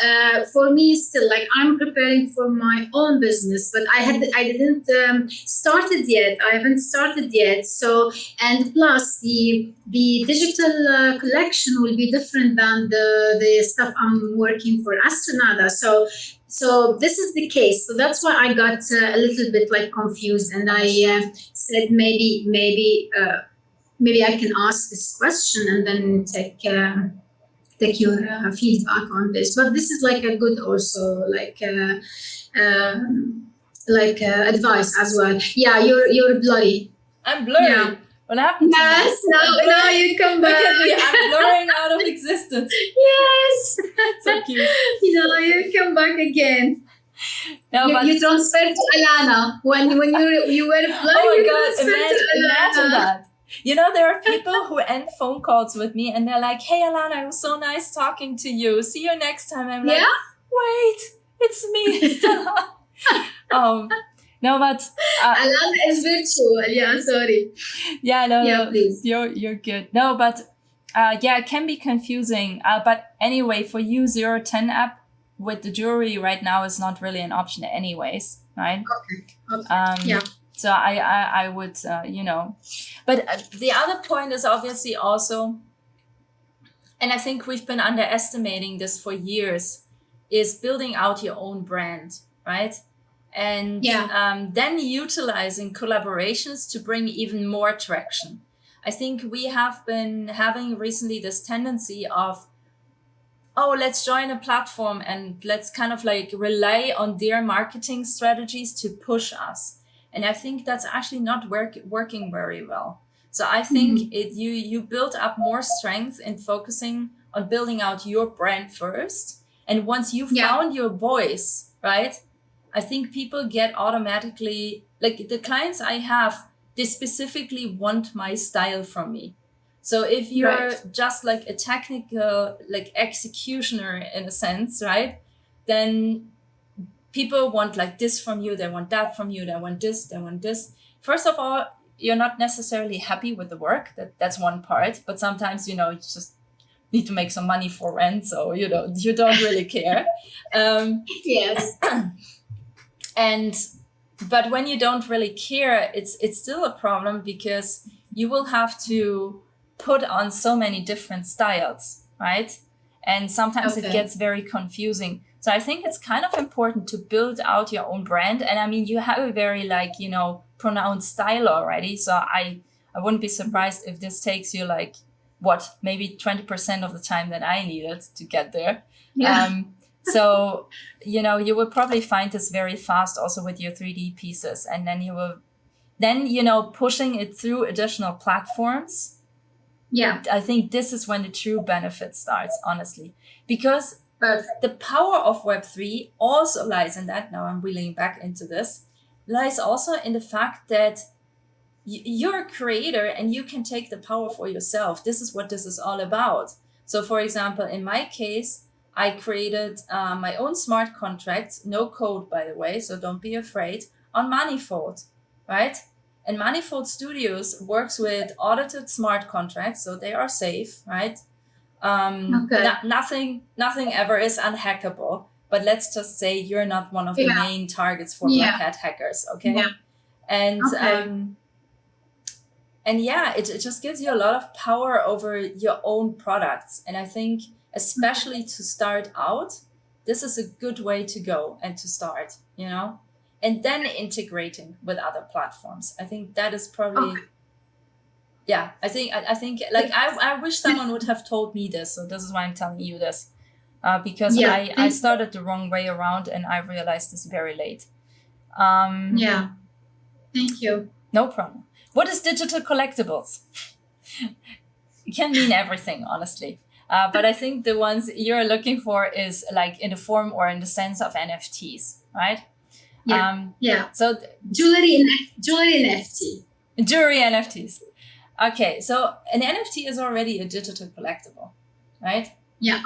for me still, like, I'm preparing for my own business, but I didn't started yet. I haven't started yet. So, and plus the digital collection will be different than the stuff I'm working for Astranada. So this is the case. So that's why I got a little bit like confused, and I said maybe I can ask this question and then take your feedback on this. But this is like a good also advice as well. Yeah, you're blurry. I'm blurry. Yeah. What happened? Yes, now you come back. I'm blurring out of existence. Yes. So cute. You come back again. No, you transferred to Alana when you were blurry. Oh my god! Imagine that. You know, there are people who end phone calls with me and they're like, hey, Alana, it was so nice talking to you. See you next time. I'm like, wait, it's me, Stella. No, but Alana is virtual. Yeah, sorry. Yeah, no, Yeah, no, please. you're good. No, but yeah, it can be confusing. But anyway, for you, 010 app with the jewelry right now is not really an option, anyways, right? Okay. Yeah. So I would, you know, but the other point is obviously also, and I think we've been underestimating this for years, is building out your own brand, right? And then utilizing collaborations to bring even more traction. I think we have been having recently this tendency of, oh, let's join a platform and let's kind of like rely on their marketing strategies to push us. And I think that's actually not working very well. So I think you build up more strength in focusing on building out your brand first. And once you found your voice, right? I think people get automatically, like the clients I have, they specifically want my style from me. So if you're just like a technical, like executioner in a sense, right? Then people want like this from you. They want that from you. They want this. They want this. First of all, you're not necessarily happy with the work. That's one part. But sometimes, you know, you just need to make some money for rent. So, you know, you don't really care. Yes. But when you don't really care, it's still a problem because you will have to put on so many different styles, right? And sometimes it gets very confusing. So I think it's kind of important to build out your own brand. And I mean, you have a very like, you know, pronounced style already. So I wouldn't be surprised if this takes you like, what, maybe 20% of the time that I needed to get there. Yeah. So, you know, you will probably find this very fast also with your 3D pieces. And then you know, pushing it through additional platforms. Yeah. I think this is when the true benefit starts, honestly, because the power of Web3 also lies in that. Now I'm wheeling back into this, lies also in the fact that you're a creator and you can take the power for yourself. This is what this is all about. So, for example, in my case, I created my own smart contracts, no code, by the way, so don't be afraid, on Manifold, right? And Manifold Studios works with audited smart contracts, so they are safe, right? Nothing ever is unhackable, but let's just say you're not one of the main targets for black hat hackers, okay? Yeah. And yeah, it just gives you a lot of power over your own products. And I think especially to start out, this is a good way to go and to start, you know, and then integrating with other platforms. I think that is probably, I think like I wish someone would have told me this. So this is why I'm telling you this, because I started the wrong way around and I realized this very late. Thank you. No problem. What is digital collectibles? It can mean everything, honestly. But I think the ones you're looking for is like in the form or in the sense of NFTs, right? So jewelry NFT. Jewelry NFTs. Okay, so an NFT is already a digital collectible, right? Yeah.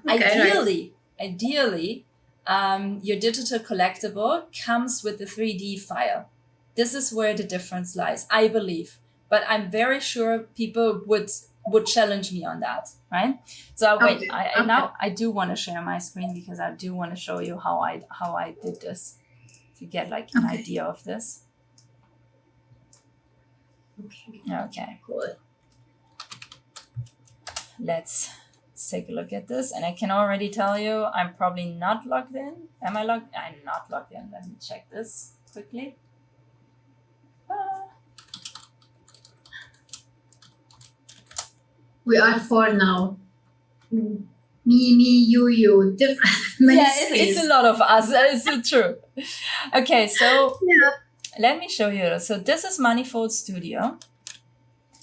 Ideally, your digital collectible comes with the 3D file. This is where the difference lies, I believe. But I'm very sure people would challenge me on that, right? So wait, now I do want to share my screen because I do want to show you how I did this to get like an idea of this. Okay. Cool. Let's take a look at this, and I can already tell you I'm probably not logged in. Am I logged? I'm not logged in. Let me check this quickly. We are four now. Me, you. Different. It's a lot of us. It's true. Okay, so let me show you. So this is Manifold Studio.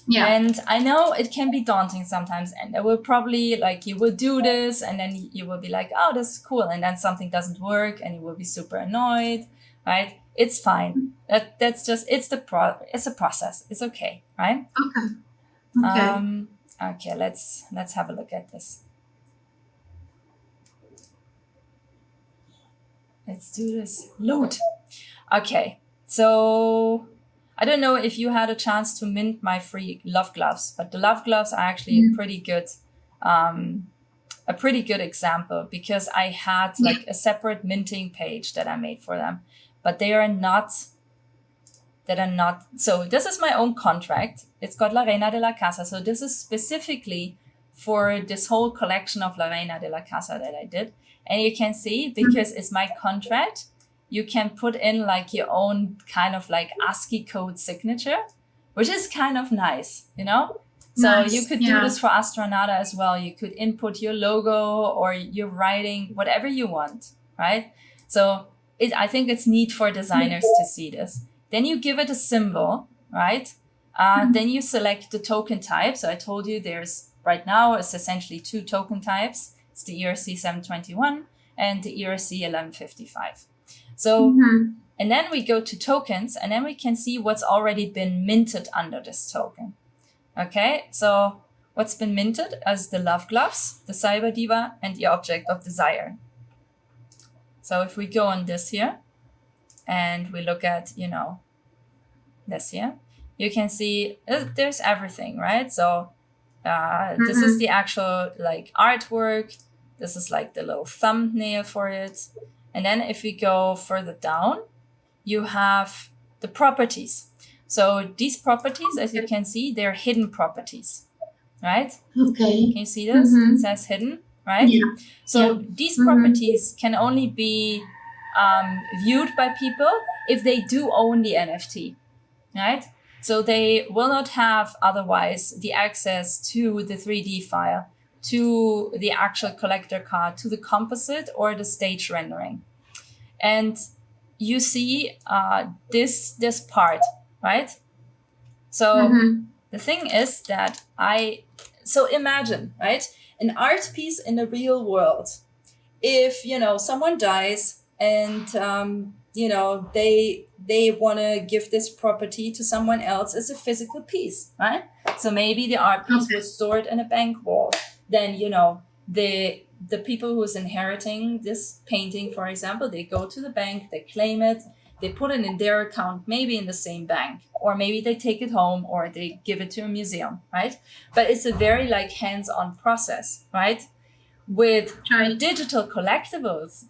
Yeah. And I know it can be daunting sometimes, and it will probably like you will do this and then you will be like, oh, this is cool. And then something doesn't work and you will be super annoyed, right? It's fine. That's just, it's a process. It's okay, right? Okay. Okay, let's have a look at this. Let's do this. Load. Okay, so I don't know if you had a chance to mint my free love gloves, but the love gloves are actually a pretty good example, because I had like a separate minting page that I made for them, but they are not. So this is my own contract. It's called La Reina de la Casa. So this is specifically for this whole collection of La Reina de la Casa that I did. And you can see, because it's my contract, you can put in like your own kind of like ASCII code signature, which is kind of nice, you know? So you could do this for Astranada as well. You could input your logo or your writing, whatever you want, right? So I think it's neat for designers to see this. Then you give it a symbol, right? Then you select the token type. So I told you there's right now it's essentially 2 token types. It's the ERC 721 and the ERC 1155. So, and then we go to tokens, and then we can see what's already been minted under this token. Okay, so what's been minted as the love gloves, the cyber diva, and the object of desire. So if we go on this here, and we look at, this here, you can see there's everything, right? So this is the actual like artwork. This is like the little thumbnail for it. And then if we go further down, you have the properties. So these properties, as you can see, they're hidden properties, right? Okay. Can you see this? It says hidden, right? Yeah. So these properties can only be viewed by people if they do own the NFT, right? So they will not have otherwise the access to the 3D file, to the actual collector card, to the composite or the stage rendering. And you see this part, right? So the thing is that so imagine, right? An art piece in the real world. If, someone dies and, they want to give this property to someone else as a physical piece, right? So maybe the art piece was stored in a bank vault. Then, the people who's inheriting this painting, for example, they go to the bank, they claim it, they put it in their account, maybe in the same bank, or maybe they take it home or they give it to a museum, right? But it's a very like hands-on process, right? With digital collectibles,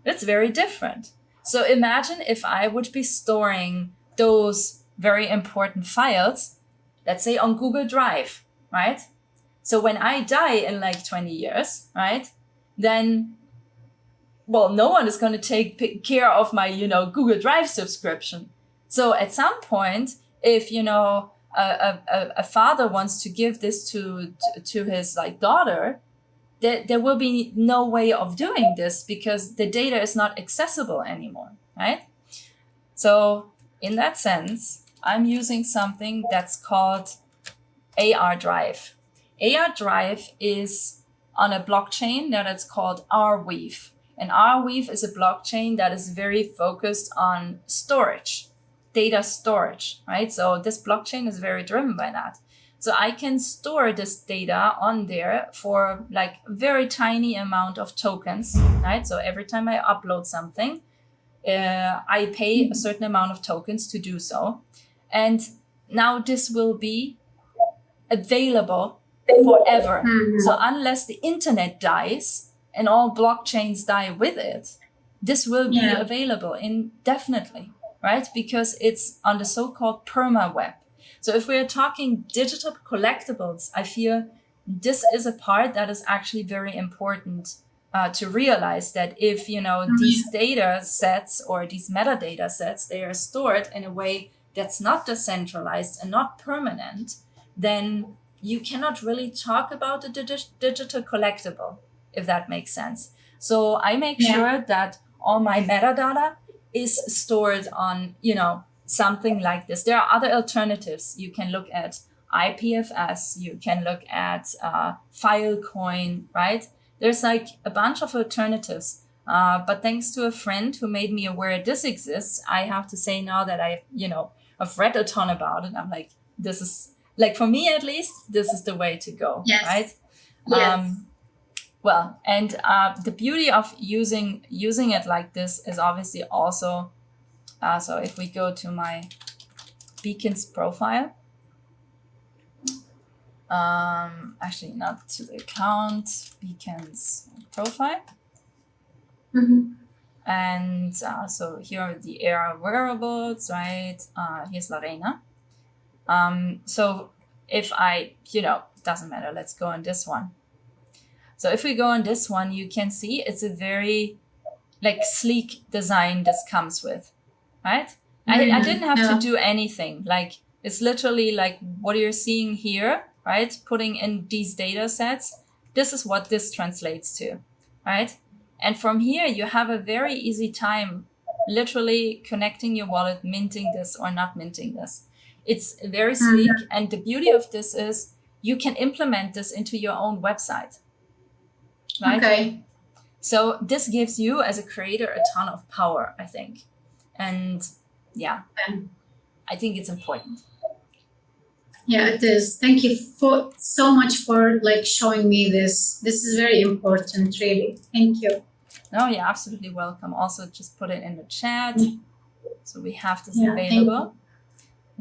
it's very different. So imagine if I would be storing those very important files, let's say on Google Drive, right? So when I die in like 20 years, right, then, well, no one is going to take care of my, Google Drive subscription. So at some point, if, a father wants to give this to his like daughter, there will be no way of doing this because the data is not accessible anymore, right? So in that sense, I'm using something that's called AR Drive. AR Drive is on a blockchain that is called Arweave. And Arweave is a blockchain that is very focused on storage, data storage, right? So this blockchain is very driven by that. So I can store this data on there for like a very tiny amount of tokens, right? So every time I upload something, I pay a certain amount of tokens to do so. And now this will be available forever. So unless the internet dies and all blockchains die with it, this will be available indefinitely, right? Because it's on the so-called perma-web. So if we're talking digital collectibles, I feel this is a part that is actually very important to realize that if, these data sets or these metadata sets, they are stored in a way that's not decentralized and not permanent, then you cannot really talk about a digital collectible, if that makes sense. So I make sure that all my metadata is stored on, something like this. There are other alternatives. You can look at IPFS, you can look at Filecoin, right? There's like a bunch of alternatives But thanks to a friend who made me aware this exists, I have to say now that I've read a ton about it. I'm like, this is like, for me at least, this is the way to go, Yes. right? Yes. Well, and the beauty of using it like this is obviously also, so if we go to my Beacons profile, actually not to the account, Beacons profile. Mm-hmm. And so here are the AR wearables, right? Here's Lorena. So if I, doesn't matter, let's go on this one. So if we go on this one, you can see it's a very like sleek design this comes with, right? I didn't have to do anything. Like, it's literally like what you're seeing here, right? Putting in these data sets. This is what this translates to, right? And from here, you have a very easy time literally connecting your wallet, minting this or not minting this. It's very sleek. And the beauty of this is you can implement this into your own website, right? Okay. So this gives you as a creator a ton of power, I think. And yeah, I think it's important. Yeah, it is. Thank you so much for like showing me this. This is very important, really. Thank you. No, you're absolutely welcome. Also, just put it in the chat. So we have this Yeah, available.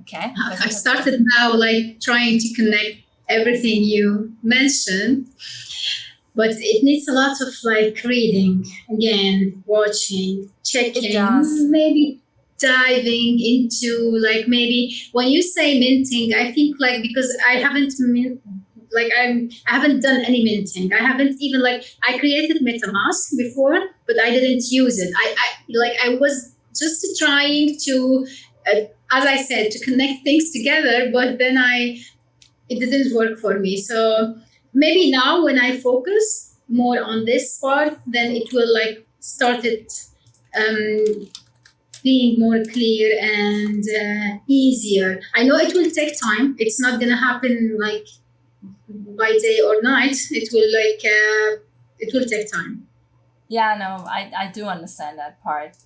Okay. I started now like trying to connect everything you mentioned, but it needs a lot of like reading, again, watching, checking, maybe diving into like, maybe when you say minting, I think like, because I haven't I haven't done any minting. I haven't even I created MetaMask before, but I didn't use it. I was just trying to, as I said, to connect things together, but then it didn't work for me. So maybe now when I focus more on this part, then it will start it being more clear and easier. I know it will take time. It's not gonna happen by day or night. It will take time. Yeah, no, I do understand that part.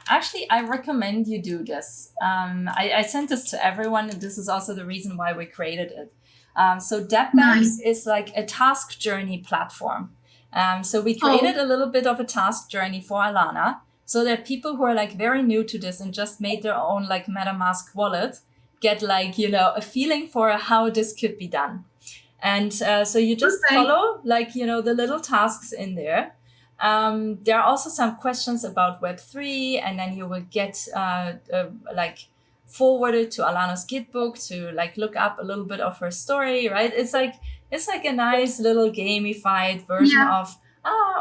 Actually, I recommend you do this. I sent this to everyone, and this is also the reason why we created it. So DebBanks is like a task journey platform. So we created a little bit of a task journey for Alana, so that people who are very new to this and just made their own MetaMask wallet get a feeling for how this could be done. And so you just follow the little tasks in there. There are also some questions about Web3, and then you will get forwarded to Alana's Gitbook to look up a little bit of her story, right? It's like a nice little gamified version of,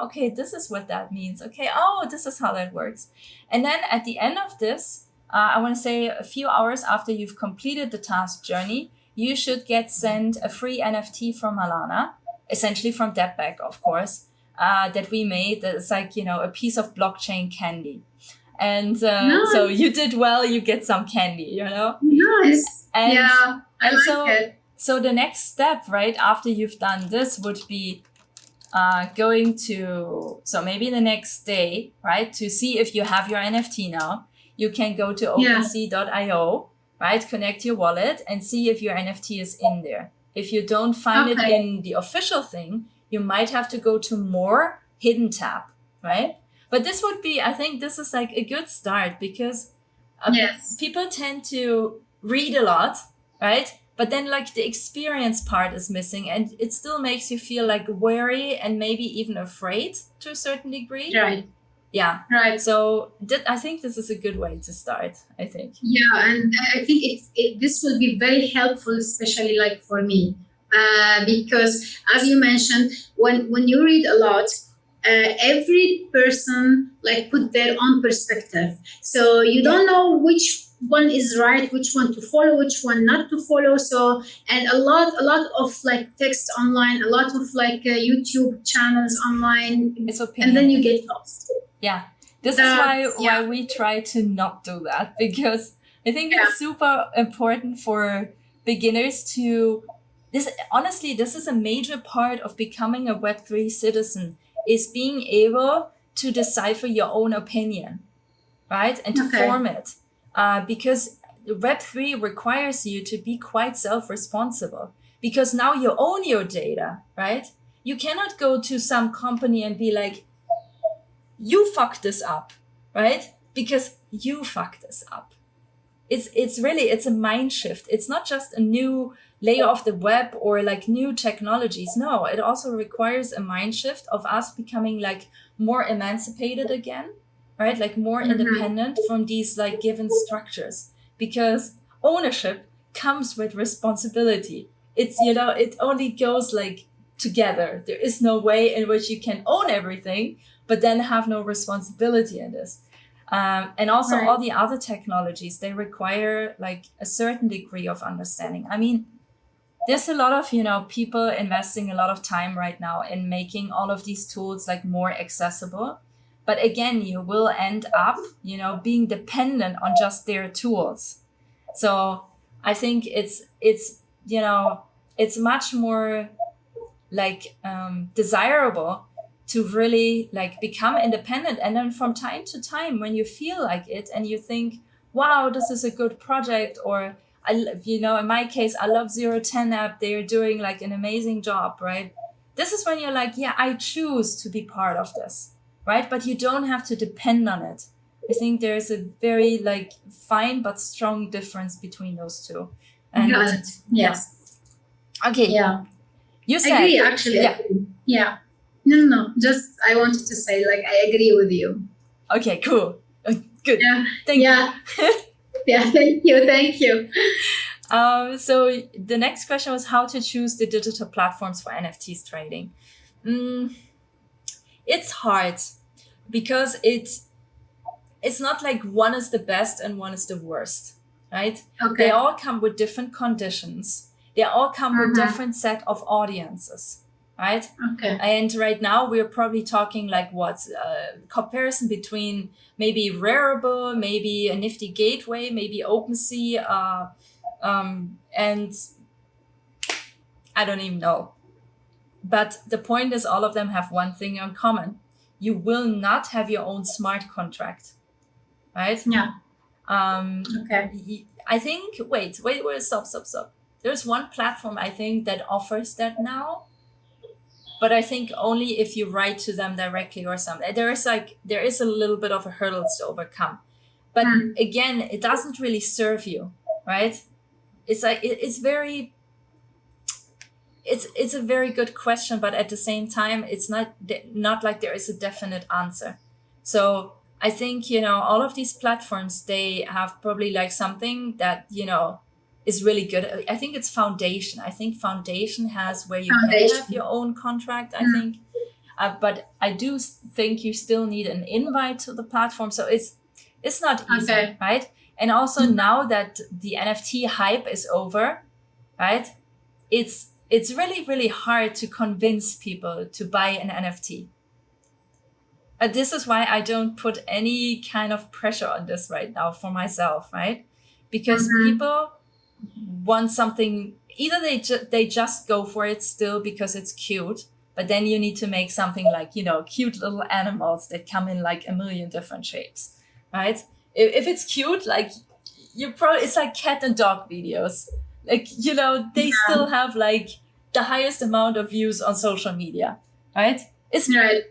okay, this is what that means. Okay, this is how that works. And then at the end of this, I want to say a few hours after you've completed the task journey, you should get sent a free NFT from Alana, essentially from DebBank, of course, that we made. That's a piece of blockchain candy. And so you did well, you get some candy, Nice. And, yeah, I like it. So the next step, right, after you've done this would be going to, so maybe the next day, right, to see if you have your NFT now, you can go to OpenSea.io, right, connect your wallet and see if your NFT is in there. If you don't find it in the official thing, you might have to go to more hidden tab, right? But this would be, I think this is a good start, because people tend to read a lot, right? But then the experience part is missing, and it still makes you feel wary and maybe even afraid to a certain degree. Right. Yeah. Right. So I think this is a good way to start, I think. Yeah, and I think this will be very helpful, especially for me, because as you mentioned, when you read a lot, every person put their own perspective. So you don't know which one is right, which one to follow, which one not to follow. So, and a lot of text online, a lot of YouTube channels online, and then you get lost. Yeah, this is why we try to not do that, because I think it's super important for beginners to this. Honestly, this is a major part of becoming a Web3 citizen, is being able to decipher your own opinion, right? And to form it. Because Web3 requires you to be quite self-responsible, because now you own your data, right? You cannot go to some company and be like, you fucked this up, right? Because you fucked this up. It's a mind shift. It's not just a new layer of the web or like new technologies. No, it also requires a mind shift of us becoming like more emancipated again, right? Like more independent from these like given structures, because ownership comes with responsibility. It's, it only goes like together. There is no way in which you can own everything, but then have no responsibility in this. And also all the other technologies, they require like a certain degree of understanding. I mean, there's a lot of, people investing a lot of time right now in making all of these tools like more accessible. But again, you will end up, being dependent on just their tools. So I think it's much more like desirable to really like become independent. And then from time to time, when you feel like it and you think, wow, this is a good project, or in my case, I love 010 app. They're doing like an amazing job, right? This is when you're like, yeah, I choose to be part of this, right? But you don't have to depend on it. I think there's a very like fine but strong difference between those two. And got it. Yes. Okay. Yeah. You said. I agree, actually. Yeah. No. Just I wanted to say, like, I agree with you. Okay, cool. Good. Yeah. Thank you. Yeah. Thank you. So the next question was how to choose the digital platforms for NFTs trading. It's hard because it's not like one is the best and one is the worst, right? Okay. They all come with different conditions. They all come with different set of audiences, right? Okay. And right now we're probably talking like comparison between maybe Rarible, maybe a Nifty Gateway, maybe OpenSea, and I don't even know. But the point is all of them have one thing in common. You will not have your own smart contract, right? Yeah. Okay. I think, wait, stop. There's one platform I think that offers that now, but I think only if you write to them directly or something. There is a little bit of a hurdle to overcome. But again, it doesn't really serve you, right? It's like, it's a very good question, but at the same time, it's not like there is a definite answer. So I think, all of these platforms, they have probably like something that, is really good. I think it's Foundation. I think Foundation has where you can have your own contract, I think. But I do think you still need an invite to the platform. So it's not easy, right? And also now that the NFT hype is over, right? It's really, really hard to convince people to buy an NFT. This is why I don't put any kind of pressure on this right now for myself, right? Because people want something, either they just go for it still because it's cute, but then you need to make something like, cute little animals that come in like a million different shapes, right? If it's cute, like it's like cat and dog videos. Like, they still have like the highest amount of views on social media, right?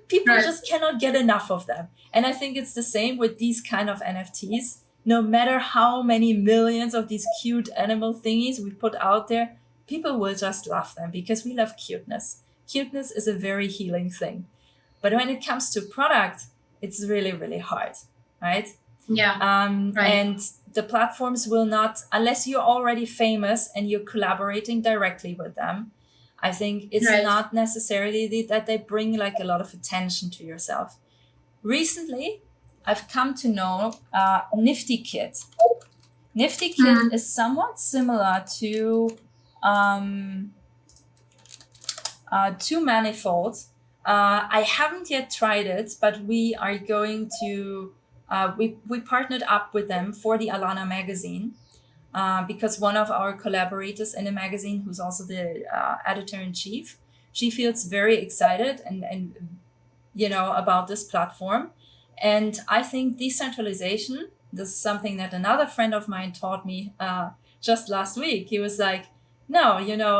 People just cannot get enough of them. And I think it's the same with these kind of NFTs. No matter how many millions of these cute animal thingies we put out there, people will just love them because we love cuteness. Cuteness is a very healing thing. But when it comes to product, it's really, really hard, right? Yeah. And the platforms will not, unless you're already famous and you're collaborating directly with them, I think it's not necessarily that they bring like a lot of attention to yourself. Recently, I've come to know Nifty Kit. Nifty Kit is somewhat similar to Manifold. I haven't yet tried it, but we are going to, we partnered up with them for the Alana magazine. Because one of our collaborators in the magazine, who's also the editor-in-chief, she feels very excited and about this platform. And I think decentralization, this is something that another friend of mine taught me just last week. He was like, no,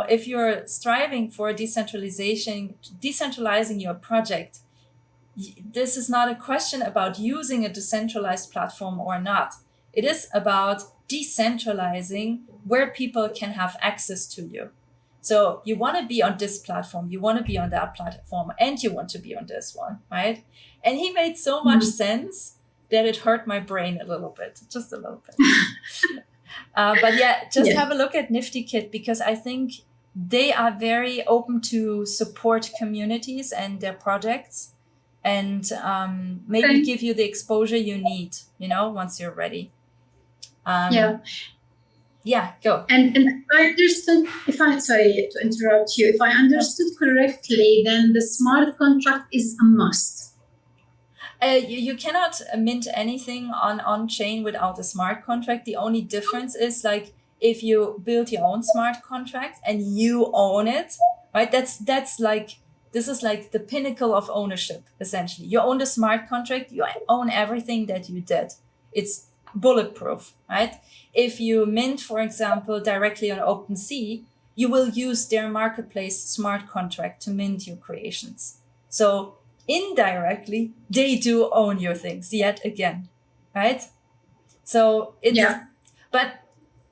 if you're striving for decentralizing your project, this is not a question about using a decentralized platform or not. It is about decentralizing where people can have access to you. So you want to be on this platform, you want to be on that platform, and you want to be on this one, right? And he made so much sense that it hurt my brain a little bit, just a little bit. But yeah, just have a look at NiftyKit, because I think they are very open to support communities and their projects, and maybe give you the exposure you need, once you're ready. Yeah, go. And I understood, sorry to interrupt you, if I understood correctly, then the smart contract is a must. You cannot mint anything on chain without a smart contract. The only difference is like if you build your own smart contract and you own it, right? That's like, this is like the pinnacle of ownership, essentially. You own the smart contract, you own everything that you did. It's bulletproof, right? If you mint, for example, directly on OpenSea, you will use their marketplace smart contract to mint your creations. So indirectly, they do own your things yet again, right? So but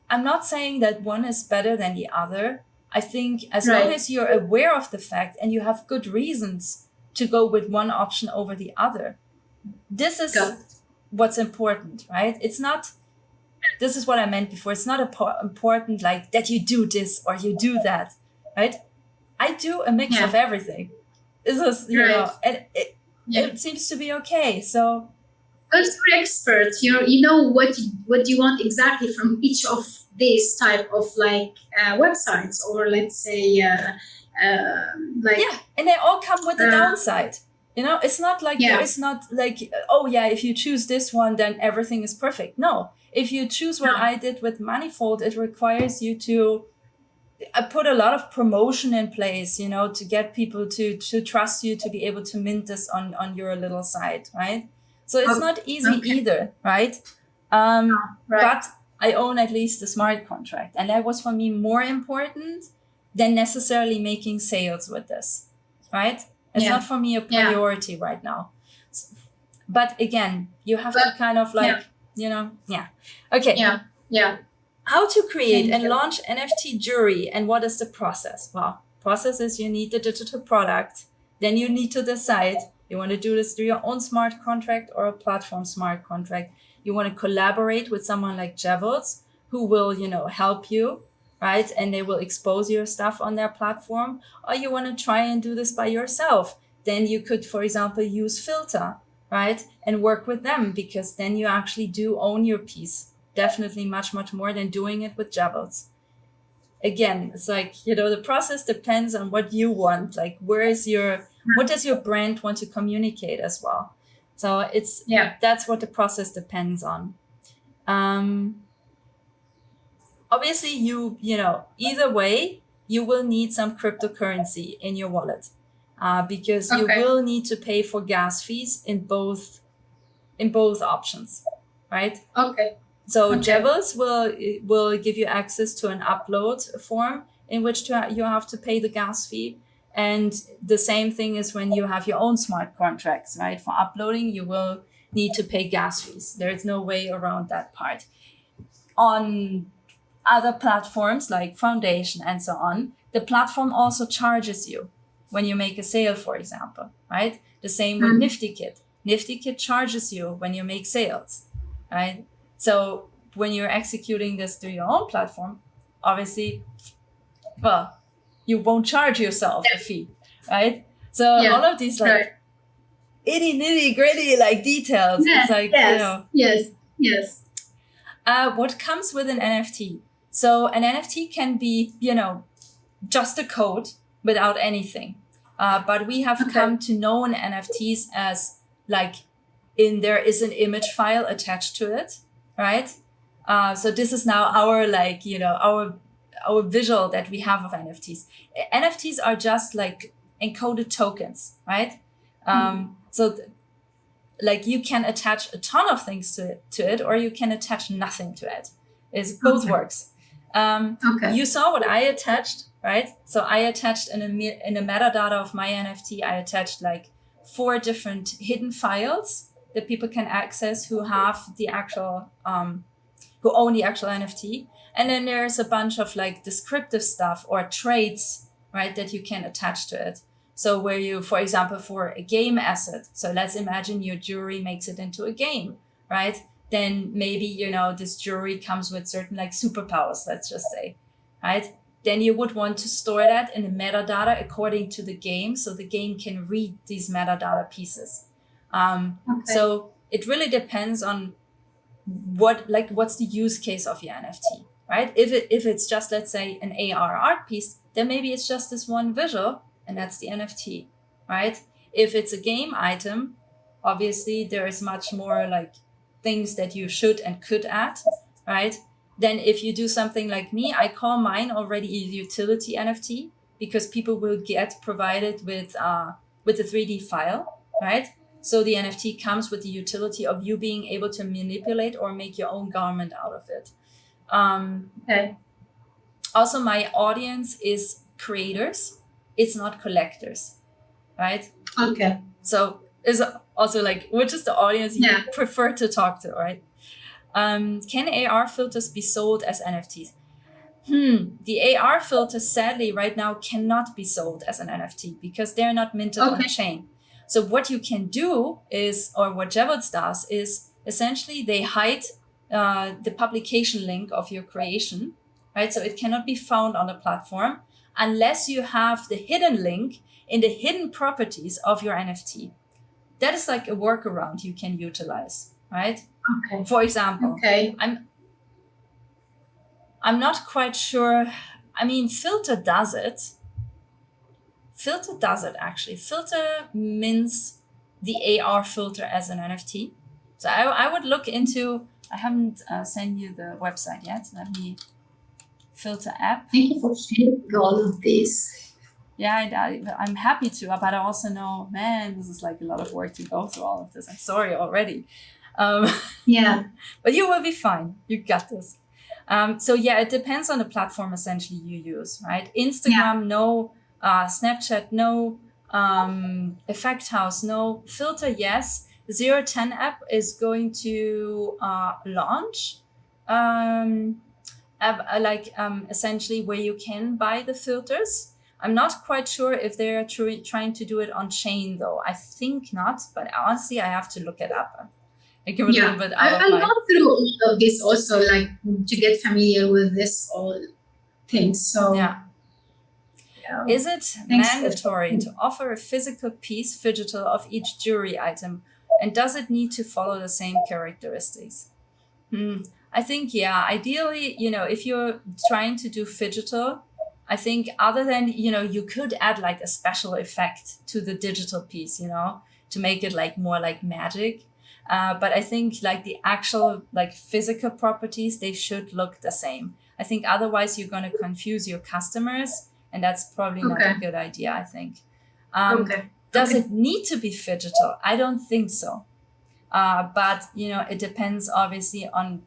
I'm not saying that one is better than the other. I think as long as you're aware of the fact and you have good reasons to go with one option over the other, this is what's important, right? It's not, this is what I meant before. It's not important like that you do this or you do that, right? I do a mix of everything. This is, and it seems to be okay. So because you're experts, you know what you want exactly from each of these type of like websites, or let's say and they all come with a downside. It's not like there is not like, if you choose this one, then everything is perfect. No, if you choose what I did with Manifold, it requires you to put a lot of promotion in place, to get people to trust you, to be able to mint this on your little site, right? So it's not easy either, right? But I own at least the smart contract. And that was for me more important than necessarily making sales with this, right? It's not for me a priority right now. But again, you have to kind of like, Okay. How to create and launch NFT jewelry, and what is the process? Well, process is you need the digital product. Then you need to decide, you want to do this through your own smart contract or a platform smart contract. You want to collaborate with someone like Jevels, who will, help you, right? And they will expose your stuff on their platform. Or you want to try and do this by yourself. Then you could, for example, use Filter, right? And work with them, because then you actually do own your piece. Definitely much, much more than doing it with Jevels. Again, it's like, the process depends on what you want. Like, what does your brand want to communicate as well? So it's, that's what the process depends on. Obviously either way, you will need some cryptocurrency in your wallet, because you will need to pay for gas fees in both options, right? So Jevels will give you access to an upload form in which you have to pay the gas fee. And the same thing is when you have your own smart contracts, right? For uploading, you will need to pay gas fees. There is no way around that part. On other platforms like Foundation and so on, the platform also charges you when you make a sale, for example, right? The same with NiftyKit. NiftyKit charges you when you make sales, right? So when you're executing this through your own platform, obviously, you won't charge yourself a fee, right? So all of these itty gritty like details. It's like, Yes. What comes with an NFT? So an NFT can be, just a code without anything. But we have come to know an NFTs as like there is an image file attached to it. Right. So this is now our our visual that we have of NFTs. NFTs are just like encoded tokens, right? So like you can attach a ton of things to it, or you can attach nothing to it. Both works. You saw what I attached, right? So I attached in a metadata of my NFT, I attached like 4 different hidden files that people can access who have the actual, who own the actual NFT. And then there's a bunch of like descriptive stuff or traits, right, that you can attach to it. So where you, for example, for a game asset, so let's imagine your jewelry makes it into a game, right? Then maybe, you know, this jewelry comes with certain like superpowers, let's just say, right? Then you would want to store that in the metadata according to the game, so the game can read these metadata pieces. So it really depends on what's the use case of your NFT, right? If it's just, let's say, an AR art piece, then maybe it's just this one visual, and that's the NFT, right? If it's a game item, obviously there is much more like things that you should and could add, right? Then if you do something like me, I call mine already a utility NFT, because people will get provided with the 3D file, right? So the NFT comes with the utility of you being able to manipulate or make your own garment out of it. Also, my audience is creators. It's not collectors, right? Okay. So is also like, which is the audience you prefer to talk to, right? Can AR filters be sold as NFTs? The AR filters, sadly, right now cannot be sold as an NFT because they're not minted on chain. So what you can do is, or what Jevons does is, essentially they hide the publication link of your creation, right? So it cannot be found on the platform unless you have the hidden link in the hidden properties of your NFT. That is like a workaround you can utilize, right? Okay. For example, I'm not quite sure. I mean, Filter does it. Filter does it, actually. Filter mints the AR filter as an NFT. So I would look into, I haven't sent you the website yet. Let me, Filter app. Thank you for sharing all of this. Yeah, I'm happy to, but I also know, man, this is like a lot of work to go through all of this. I'm sorry already. But you will be fine. You got this. So yeah, it depends on the platform essentially you use, right? Instagram, no. Snapchat, no. Effect House, no. Filter, yes. 010 app is going to launch. Essentially where you can buy the filters. I'm not quite sure if they're trying to do it on chain though. I think not, but honestly, I have to look it up. I give a little bit out I'll go through all of this also, like to get familiar with this all things. So is it mandatory to offer a physical piece digital of each jewelry item, and does it need to follow the same characteristics? I think ideally, if you're trying to do phygital, I think other than, you could add like a special effect to the digital piece, to make it like more like magic. But I think like the actual like physical properties, they should look the same. I think otherwise you're going to confuse your customers, and that's probably not a good idea, I think. Does it need to be phygital? I don't think so. But, it depends obviously on,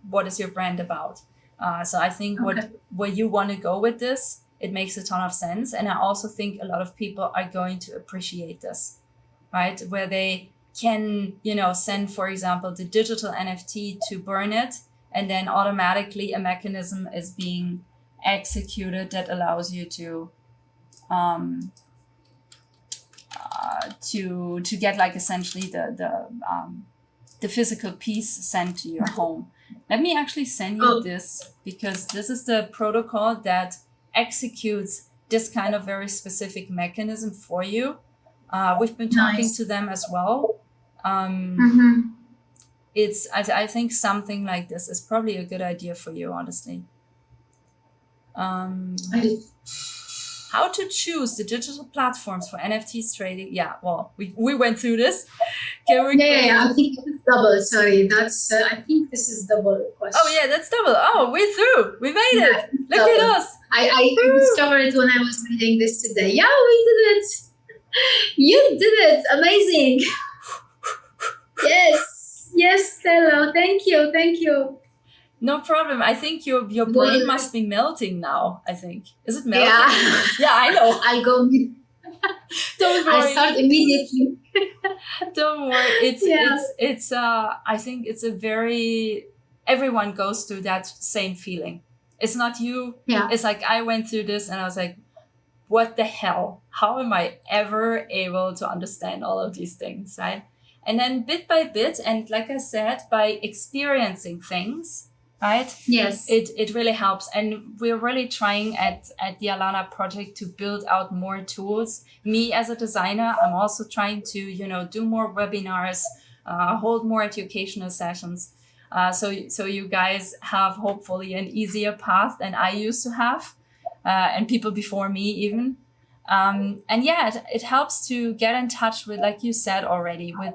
what is your brand about? So I think where you want to go with this, it makes a ton of sense. And I also think a lot of people are going to appreciate this, right? Where they can, send, for example, the digital NFT to burn it, and then automatically a mechanism is being executed that allows you to get like essentially the physical piece sent to your home. Let me actually send you this, because this is the protocol that executes this kind of very specific mechanism for you. We've been talking to them as well. It's I think something like this is probably a good idea for you, honestly. How to choose the digital platforms for NFTs trading? Yeah, well, we went through this. Can we? I think it's double. Sorry, that's. I think this is double question. Oh yeah, that's double. Oh, we're through. We made it. Look at us. I discovered it when I was reading this today. Yeah, we did it. You did it. Amazing. Yes. Yes, Stella. Thank you. Thank you. No problem. I think your Well, brain must be melting now. I think. Is it melting? yeah. Yeah, I know. I'll go. Don't I'll worry. start immediately. Don't worry. Yeah. It's I think it's a very, everyone goes through that same feeling. It's not you. Yeah. It's like I went through this and I was like, what the hell? How am I ever able to understand all of these things, right? And then bit by bit, and like I said, by experiencing things, right? Yes. It really helps. And we're really trying at the Alana project to build out more tools. Me as a designer, I'm also trying to, do more webinars, hold more educational sessions. So you guys have hopefully an easier path than I used to have, and people before me even. And yeah, it helps to get in touch with, like you said already, with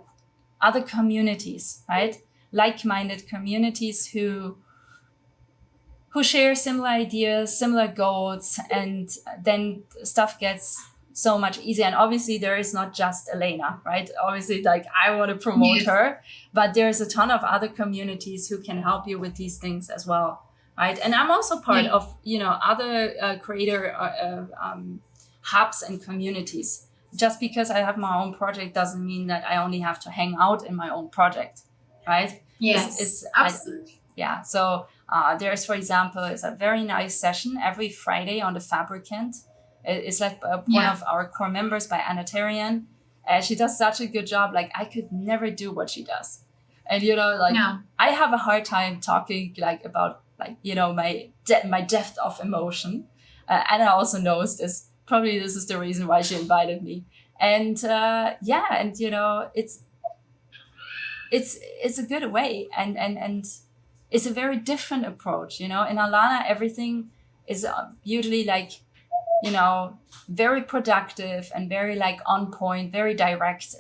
other communities, right? Like-minded communities who share similar ideas, similar goals, and then stuff gets so much easier. And obviously there is not just Elena, right? Obviously, like, I want to promote Yes. her, but there's a ton of other communities who can help you with these things as well, right? And I'm also part Yeah. of, other creator hubs and communities. Just because I have my own project doesn't mean that I only have to hang out in my own project, right? Yes. Absolutely. Yeah. So there's, for example, it's a very nice session every Friday on the Fabricant. It's like one Yeah. of our core members by Anatarian. She does such a good job. Like, I could never do what she does. And, Yeah. I have a hard time talking about my depth of emotion. Anna also knows this. Probably this is the reason why she invited me. And it's a good way, and it's a very different approach. In Alana, everything is usually very productive and very on point, very direct.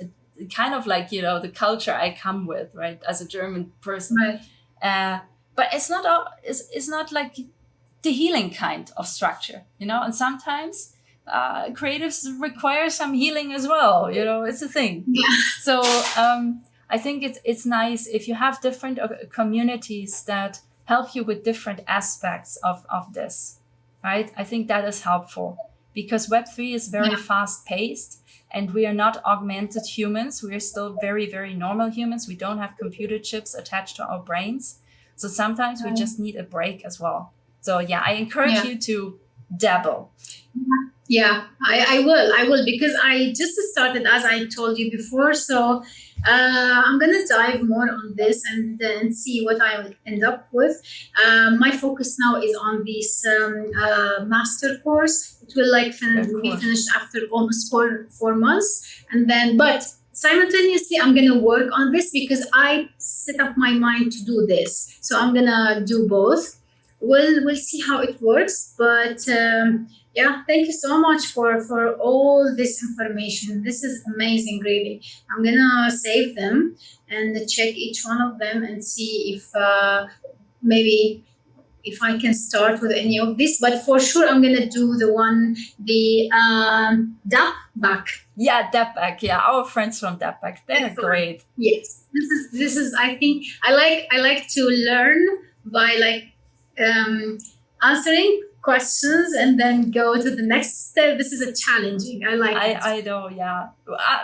Kind of the culture I come with, right, as a German person. Right. But it's not like the healing kind of structure, and sometimes creatives require some healing as well. It's a thing. Yeah. So I think it's nice if you have different communities that help you with different aspects of this, right? I think that is helpful because Web3 is very fast paced, and we are not augmented humans. We are still very, very normal humans. We don't have computer chips attached to our brains. So sometimes we just need a break as well. So yeah, I encourage you to dabble. Yeah, I will, because I just started, as I told you before. So I'm gonna dive more on this and then see what I will end up with. My focus now is on this master course. It will be finished after almost four months, and then but simultaneously I'm gonna work on this because I set up my mind to do this. So I'm gonna do both. We'll see how it works, but. Yeah, thank you so much for all this information. This is amazing, really. I'm gonna save them and check each one of them and see if maybe if I can start with any of this. But for sure, I'm gonna do the DAP back. Yeah, DAPback. Yeah, our friends from DAPback, they're great. Yes, this is. I think I like to learn by answering questions and then go to the next step. This is a challenging. I like it. I know, yeah.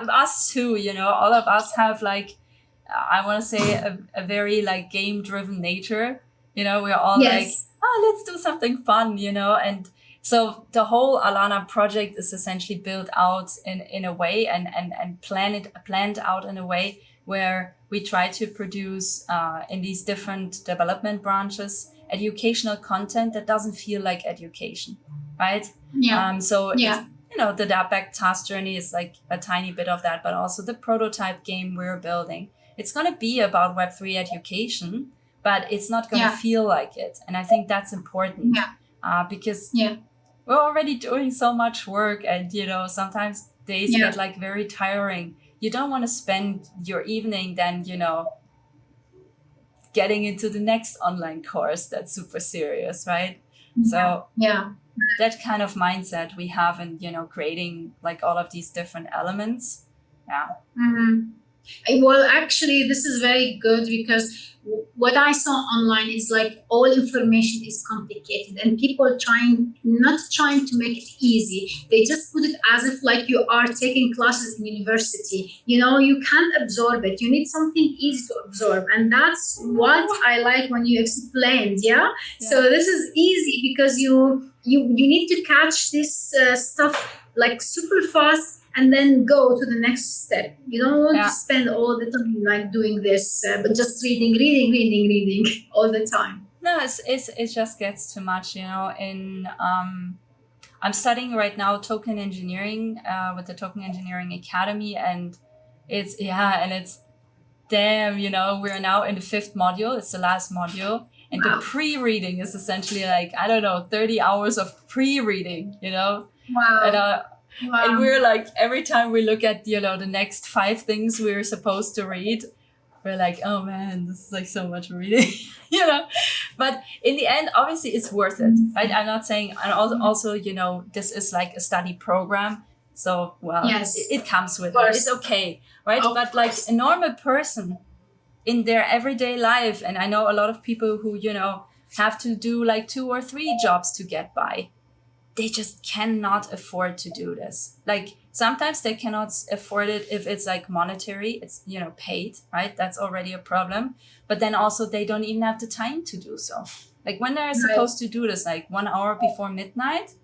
Us too, all of us have I want to say a very game driven nature. We're all let's do something fun, and so the whole Alana project is essentially built out in a way and planned out in a way where we try to produce in these different development branches educational content that doesn't feel like education, right? Yeah. So it's, the DAPback task journey is a tiny bit of that, but also the prototype game we're building. It's going to be about Web3 education, but it's not going to feel like it. And I think that's important because we're already doing so much work, and, sometimes days get very tiring. You don't want to spend your evening then, getting into the next online course that's super serious, right? So Yeah. that kind of mindset we have in, creating like all of these different elements. Yeah. Mhm. Well, actually, this is very good because what I saw online is like all information is complicated and people not trying to make it easy. They just put it as if like you are taking classes in university. You can't absorb it. You need something easy to absorb. And that's what I like when you explained. Yeah. So this is easy because you need to catch this stuff like super fast and then go to the next step. You don't want to spend all the time like doing this, but just reading all the time. No, it just gets too much, in I'm studying right now token engineering with the Token Engineering Academy, and it's damn, we're now in the 5th module. It's the last module. And the pre-reading is essentially like, I don't know, 30 hours of pre-reading, Wow. And we're like, every time we look at, the next 5 things we're supposed to read, we're like, oh man, this is like so much reading, But in the end, obviously it's worth it, right? I'm not saying, and also, this is like a study program. So, well, yes, it comes with it. It's okay, right? But like a normal person in their everyday life, and I know a lot of people who, have to do like 2 or 3 jobs to get by. They just cannot afford to do this. Like sometimes they cannot afford it if it's like monetary, it's, paid, right? That's already a problem. But then also they don't even have the time to do so. Like when they're supposed to do this, like 1 hour before midnight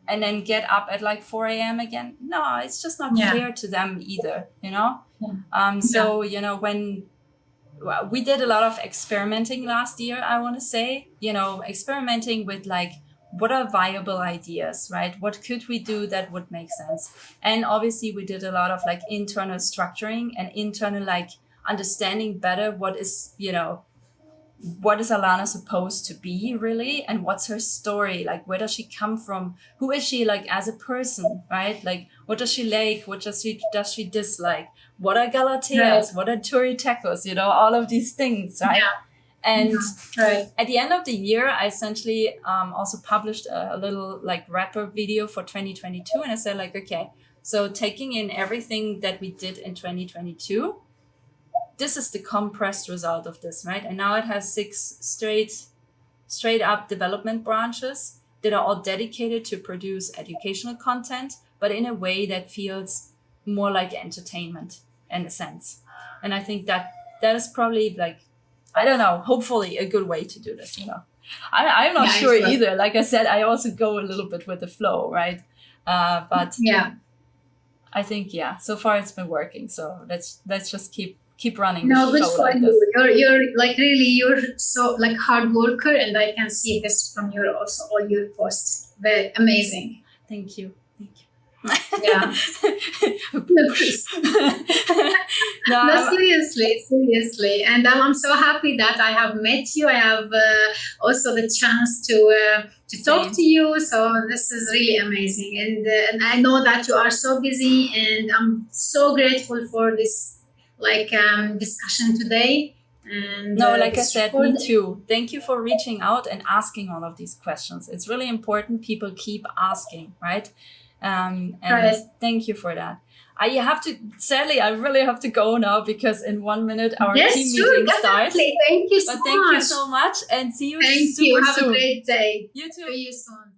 and then get up at like 4 a.m. again. No, it's just not fair to them either, So, when we did a lot of experimenting last year, I want to say, experimenting with like, what are viable ideas, right? What could we do that would make sense? And obviously we did a lot of like internal structuring and internal like understanding better what is Alana supposed to be really, and what's her story? Like, where does she come from? Who is she like as a person, right? Like, what does she like? What does she dislike? What are Galateas? What are Turritecos? All of these things, right? Yeah. And at the end of the year, I essentially also published a little like wrapper video for 2022. And I said like, okay, so taking in everything that we did in 2022, this is the compressed result of this, right? And now it has 6 straight up development branches that are all dedicated to produce educational content, but in a way that feels more like entertainment in a sense. And I think that is probably like, I don't know, hopefully a good way to do this, I'm not sure either. Like I said, I also go a little bit with the flow, right? But I think, so far it's been working. So let's just keep running. No, good for like you. You're like really, you're so like hard worker, and I can see this from your also all your posts. Very amazing. Thank you. Yeah. No, seriously. And I'm so happy that I have met you. I have also the chance to talk to you. So this is really amazing. And I know that you are so busy, and I'm so grateful for this discussion today. And no, like I said, me too. Thank you for reaching out and asking all of these questions. It's really important people keep asking, right? And thank you for that. Sadly, I really have to go now because in 1 minute our team meeting starts. Thank you so much. Thank you so much and see you Thank super you. Have soon. a great day. You too. See you soon.